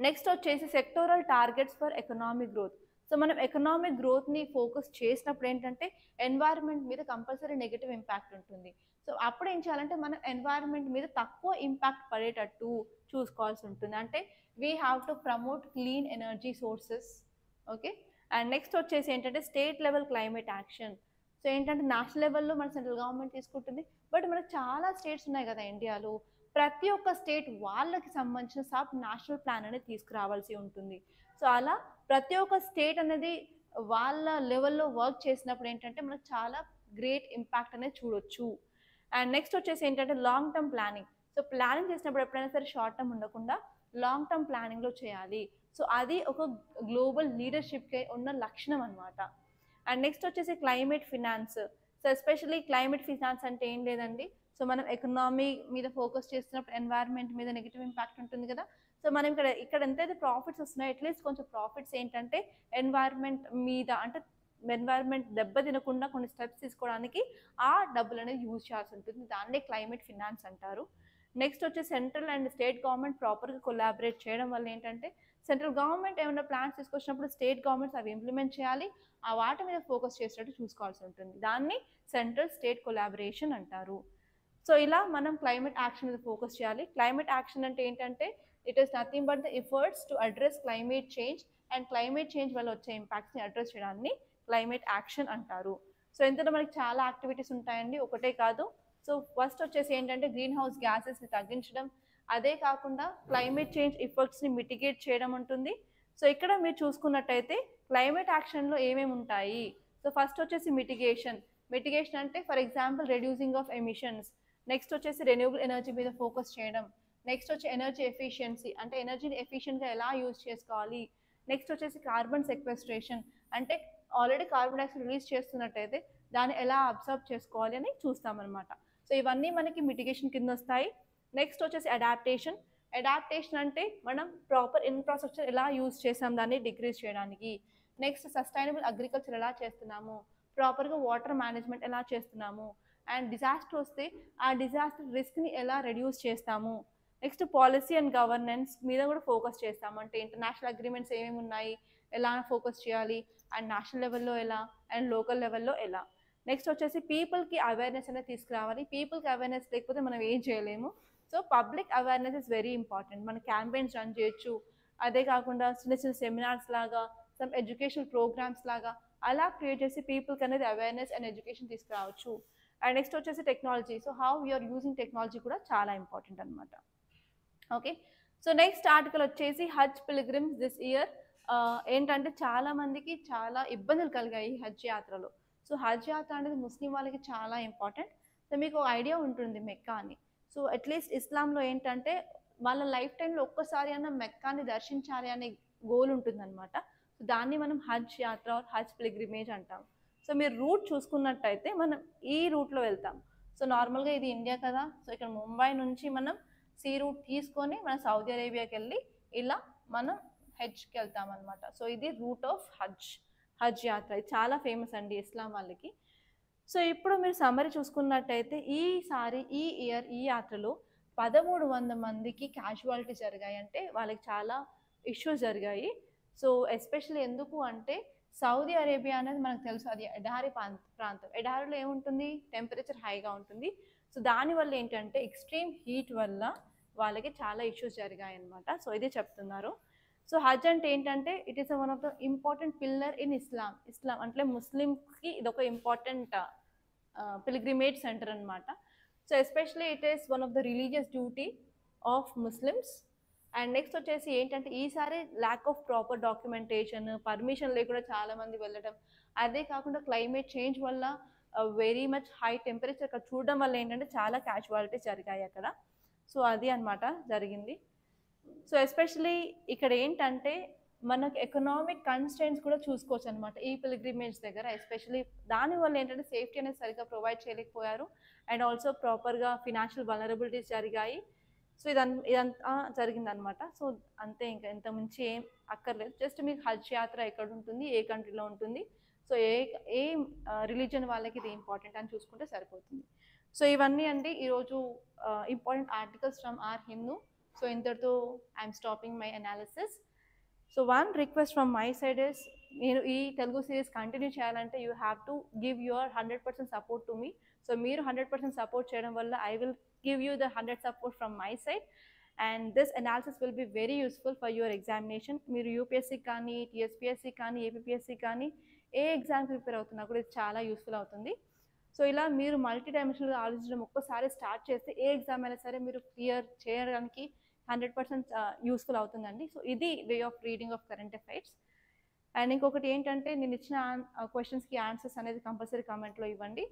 A: నెక్స్ట్ వచ్చేసి sectoral targets for economic growth. So మనం ఎకనామిక్ గ్రోత్ని ఫోకస్ చేసినప్పుడు ఏంటంటే ఎన్వైరన్మెంట్ మీద కంపల్సరీ నెగిటివ్ ఇంపాక్ట్ ఉంటుంది. సో అప్పుడు ఏం చేయాలంటే మనం ఎన్వైరన్మెంట్ మీద తక్కువ ఇంపాక్ట్ పడేటట్టు చూసుకోవాల్సి ఉంటుంది. అంటే we have to promote clean energy sources. Okay, and next వచ్చేసి ఏంటంటే state level climate action. So ఏంటంటే నేషనల్ లెవెల్లో మన సెంట్రల్ గవర్నమెంట్ తీసుకుంటుంది, బట్ మనకు చాలా స్టేట్స్ ఉన్నాయి కదా ఇండియాలో. ప్రతి ఒక్క స్టేట్ వాళ్ళకి సంబంధించిన సబ్ నేషనల్ ప్లాన్ అనేది తీసుకురావాల్సి ఉంటుంది. సో అలా ప్రతి ఒక్క స్టేట్ అనేది వాళ్ళ లెవెల్లో వర్క్ చేసినప్పుడు ఏంటంటే మనకు చాలా గ్రేట్ ఇంపాక్ట్ అనేది చూడొచ్చు. అండ్ నెక్స్ట్ వచ్చేసి ఏంటంటే long term planning. So planning చేసినప్పుడు ఎప్పుడైనా సరే షార్ట్ టర్మ్ ఉండకుండా లాంగ్ టర్మ్ ప్లానింగ్లో చేయాలి. సో అది ఒక గ్లోబల్ లీడర్షిప్కి ఉన్న లక్షణం అనమాట. అండ్ నెక్స్ట్ వచ్చేసి climate finance. So especially climate finance అంటే ఏం లేదండి, సో మనం ఎకనామీ మీద ఫోకస్ చేస్తున్నప్పుడు ఎన్వైరన్మెంట్ మీద నెగిటివ్ ఇంపాక్ట్ ఉంటుంది కదా. సో మనం ఇక్కడ ఎంతైతే ప్రాఫిట్స్ వస్తున్నాయో అట్లీస్ట్ కొంచెం ప్రాఫిట్స్ ఏంటంటే ఎన్వైరన్మెంట్ మీద, అంటే ఎన్వైరన్మెంట్ దెబ్బ తినకుండా కొన్ని స్టెప్స్ తీసుకోవడానికి ఆ డబ్బులు అనేది యూజ్ చేయాల్సి ఉంటుంది. దాన్నే క్లైమేట్ ఫినాన్స్ అంటారు. నెక్స్ట్ వచ్చి సెంట్రల్ అండ్ స్టేట్ గవర్నమెంట్ ప్రాపర్గా కొలాబరేట్ చేయడం వల్ల ఏంటంటే సెంట్రల్ గవర్నమెంట్ ఏమైనా ప్లాన్స్ తీసుకొచ్చినప్పుడు స్టేట్ గవర్నమెంట్స్ అవి ఇంప్లిమెంట్ చేయాలి, ఆ వాటి మీద ఫోకస్ చేసేటట్టు చూసుకోవాల్సి ఉంటుంది. దాన్ని సెంట్రల్ స్టేట్ కొలాబరేషన్ అంటారు. సో ఇలా మనం క్లైమేట్ యాక్షన్ మీద ఫోకస్ చేయాలి. క్లైమేట్ యాక్షన్ అంటే ఏంటంటే it is nothing but the efforts to address climate change, and climate change వల్ల వచ్చే ఇంపాక్ట్స్ని అడ్రస్ చేయడాన్ని క్లైమేట్ యాక్షన్ అంటారు. సో ఇంతలో మనకి చాలా యాక్టివిటీస్ ఉంటాయండి, ఒకటే కాదు. సో ఫస్ట్ వచ్చేసి ఏంటంటే గ్రీన్ హౌస్ గ్యాసెస్ని తగ్గించడం, అదే కాకుండా క్లైమేట్ చేంజ్ ఎఫెక్ట్స్ని మిటిగేట్ చేయడం ఉంటుంది. సో ఇక్కడ మీరు చూసుకున్నట్టయితే క్లైమేట్ యాక్షన్లో ఏమేమి ఉంటాయి. సో ఫస్ట్ వచ్చేసి మిటిగేషన్. మిటిగేషన్ అంటే for example reducing of emissions. Next వచ్చేసి రెన్యూబుల్ ఎనర్జీ మీద ఫోకస్ చేయడం. నెక్స్ట్ వచ్చి ఎనర్జీ ఎఫిషియన్సీ, అంటే ఎనర్జీని ఎఫిషియెంట్గా ఎలా యూజ్ చేసుకోవాలి. నెక్స్ట్ వచ్చేసి కార్బన్ సెక్వెస్ట్రేషన్, అంటే ఆల్రెడీ కార్బన్ డైఆక్సైడ్ రిలీజ్ చేస్తున్నట్టయితే దాన్ని ఎలా అబ్జర్వ్ చేసుకోవాలి అని చూస్తామన్నమాట. సో ఇవన్నీ మనకి మిటిగేషన్ కింద వస్తాయి. నెక్స్ట్ వచ్చేసి అడాప్టేషన్. అడాప్టేషన్ అంటే మనం ప్రాపర్ ఇన్ఫ్రాస్ట్రక్చర్ ఎలా యూజ్ చేసాం దాన్ని డిక్రీజ్ చేయడానికి. నెక్స్ట్ సస్టైనబుల్ అగ్రికల్చర్ ఎలా చేస్తున్నాము, ప్రాపర్గా వాటర్ మేనేజ్మెంట్ ఎలా చేస్తున్నాము, అండ్ డిజాస్టర్ వస్తే ఆ డిజాస్టర్ రిస్క్ని ఎలా రెడ్యూస్ చేస్తాము. నెక్స్ట్ పాలసీ అండ్ గవర్నెన్స్ మీద కూడా ఫోకస్ చేస్తాము, అంటే ఇంటర్నేషనల్ అగ్రిమెంట్స్ ఏమేమి ఉన్నాయి, ఎలా ఫోకస్ చేయాలి, అండ్ నేషనల్ లెవెల్లో ఎలా, అండ్ లోకల్ లెవెల్లో ఎలా. నెక్స్ట్ వచ్చేసి పీపుల్కి అవేర్నెస్ అనేది తీసుకురావాలి. పీపుల్కి అవేర్నెస్ లేకపోతే మనం ఏం చేయలేము. So public awareness is very important. మన క్యాంపెయిన్స్ రన్ చేయొచ్చు, అదే కాకుండా చిన్న చిన్న సెమినార్స్ లాగా, సమ్ ఎడ్యుకేషనల్ ప్రోగ్రామ్స్ లాగా అలా క్రియేట్ చేసి పీపుల్కి అనేది అవేర్నెస్ అండ్ ఎడ్యుకేషన్ తీసుకురావచ్చు. అండ్ నెక్స్ట్ వచ్చేసి technology. So how you're using technology కూడా చాలా ఇంపార్టెంట్ అనమాట. ఓకే, సో నెక్స్ట్ ఆర్టికల్ వచ్చేసి హజ్ పిల్గ్రిమ్స్ దిస్ ఇయర్. ఏంటంటే చాలా మందికి చాలా ఇబ్బందులు కలిగాయి హజ్ యాత్రలో. సో హజ్ యాత్ర అనేది ముస్లిం వాళ్ళకి చాలా ఇంపార్టెంట్. సో మీకు ఐడియా ఉంటుంది మెక్కా అని. సో అట్లీస్ట్ ఇస్లాంలో ఏంటంటే వాళ్ళ లైఫ్ టైంలో ఒక్కసారి అన్న మెక్కాని దర్శించాలి అనే గోల్ ఉంటుందన్నమాట. సో దాన్ని మనం హజ్ యాత్ర హజ్ పిల్గ్రిమేజ్ అంటాం. సో మీరు రూట్ చూసుకున్నట్టయితే మనం ఈ రూట్లో వెళ్తాం. సో నార్మల్గా ఇది ఇండియా కదా, సో ఇక్కడ ముంబై నుంచి మనం సీ రూట్ తీసుకొని మనం సౌదీ అరేబియాకి వెళ్ళి ఇలా మనం హజ్కి వెళ్తాం అనమాట. సో ఇది రూట్ ఆఫ్ హజ్ యాత్ర. ఇది చాలా ఫేమస్ అండి ఇస్లాం వాళ్ళకి. సో ఇప్పుడు మీరు సమ్మరీ చూసుకున్నట్టయితే ఈసారి ఈ ఇయర్ ఈ యాత్రలో 1300 మందికి క్యాజువాలిటీ జరిగాయి, అంటే వాళ్ళకి చాలా ఇష్యూస్ జరిగాయి. సో ఎస్పెషల్లీ ఎందుకు అంటే సౌదీ అరేబియా అనేది మనకు తెలుసు అది ఎడారి ప్రాంతం. ఎడారిలో ఏముంటుంది, టెంపరేచర్ హైగా ఉంటుంది. సో దానివల్ల ఏంటంటే ఎక్స్ట్రీమ్ హీట్ వల్ల వాళ్ళకి చాలా ఇష్యూస్ జరిగాయి అన్నమాట. సో ఇదే చెప్తున్నారు. సో హజ్ అంటే ఏంటంటే it is one of the important pillar in Islam. అంటే ముస్లింకి ఇది ఒక ఇంపార్టెంట్ పిల్గ్రిమేజ్ సెంటర్ అనమాట. So especially it is one of the religious duty of Muslims. And next వచ్చేసి ఏంటంటే ఈసారి lack of proper documentation, permission లేకుండా చాలామంది వెళ్ళడం, అదే కాకుండా క్లైమేట్ చేంజ్ వల్ల వెరీ మచ్ హై టెంపరేచర్ అక్కడ చూడడం వల్ల ఏంటంటే చాలా క్యాజువాలిటీస్ జరిగాయి అక్కడ. సో అది అనమాట జరిగింది. సో ఎస్పెషలీ ఇక్కడ ఏంటంటే మనకు ఎకనామిక్ కన్స్టెంట్స్ కూడా చూసుకోవచ్చు అనమాట ఈ పిల్గ్రిమేజ్ దగ్గర. ఎస్పెషలీ దానివల్ల ఏంటంటే సేఫ్టీ అనేది సరిగ్గా ప్రొవైడ్ చేయలేకపోయారు, అండ్ ఆల్సో ప్రాపర్గా ఫినాన్షియల్ వల్నరబిలిటీస్ జరిగాయి. సో ఇదంతా జరిగిందనమాట. సో అంతే, ఇంకా ఇంత మించి ఏం అక్కర్లేదు. జస్ట్ మీకు హజ్ యాత్ర ఎక్కడ ఉంటుంది, ఏ కంట్రీలో ఉంటుంది, సో ఏ రిలీజన్ వాళ్ళకి ఇది ఇంపార్టెంట్ అని చూసుకుంటే సరిపోతుంది. సో ఇవన్నీ అండి ఈరోజు important articles from our Hindu. So ఇంతటితో I'm stopping my analysis. So one request from my side is, నేను ఈ తెలుగు సిరీస్ కంటిన్యూ చేయాలంటే you have to give your 100% support to me. So మీరు 100% సపోర్ట్ చేయడం వల్ల I will give you the 100 support from my side, and this analysis will be very useful for your examination. మీరు UPSC కానీ, TSPSC కానీ, APSC కానీ ఏ exam prepare అవుతున్నా కూడా ఇది చాలా యూస్ఫుల్ అవుతుంది. సో ఇలా మీరు మల్టీ డైమెన్షనల్గా ఆలోచించడం ఒక్కసారి స్టార్ట్ చేస్తే ఏ ఎగ్జామ్ అయినా సరే మీరు క్లియర్ చేయడానికి 100% యూస్ఫుల్ అవుతుందండి. సో ఇది way of reading of current affairs. And ఇంకొకటి ఏంటంటే, నేను ఇచ్చిన క్వశ్చన్స్కి ఆన్సర్స్ అనేది కంపల్సరీ కామెంట్లో ఇవ్వండి.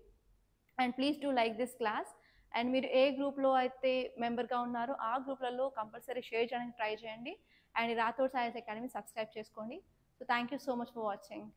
A: And please do like this class. And మీరు ఏ గ్రూప్లో అయితే మెంబర్గా ఉన్నారో ఆ గ్రూప్లలో కంపల్సరీ షేర్ చేయడానికి ట్రై చేయండి. And Rathod science academy subscribe చేసుకోండి. So thank you so much for watching.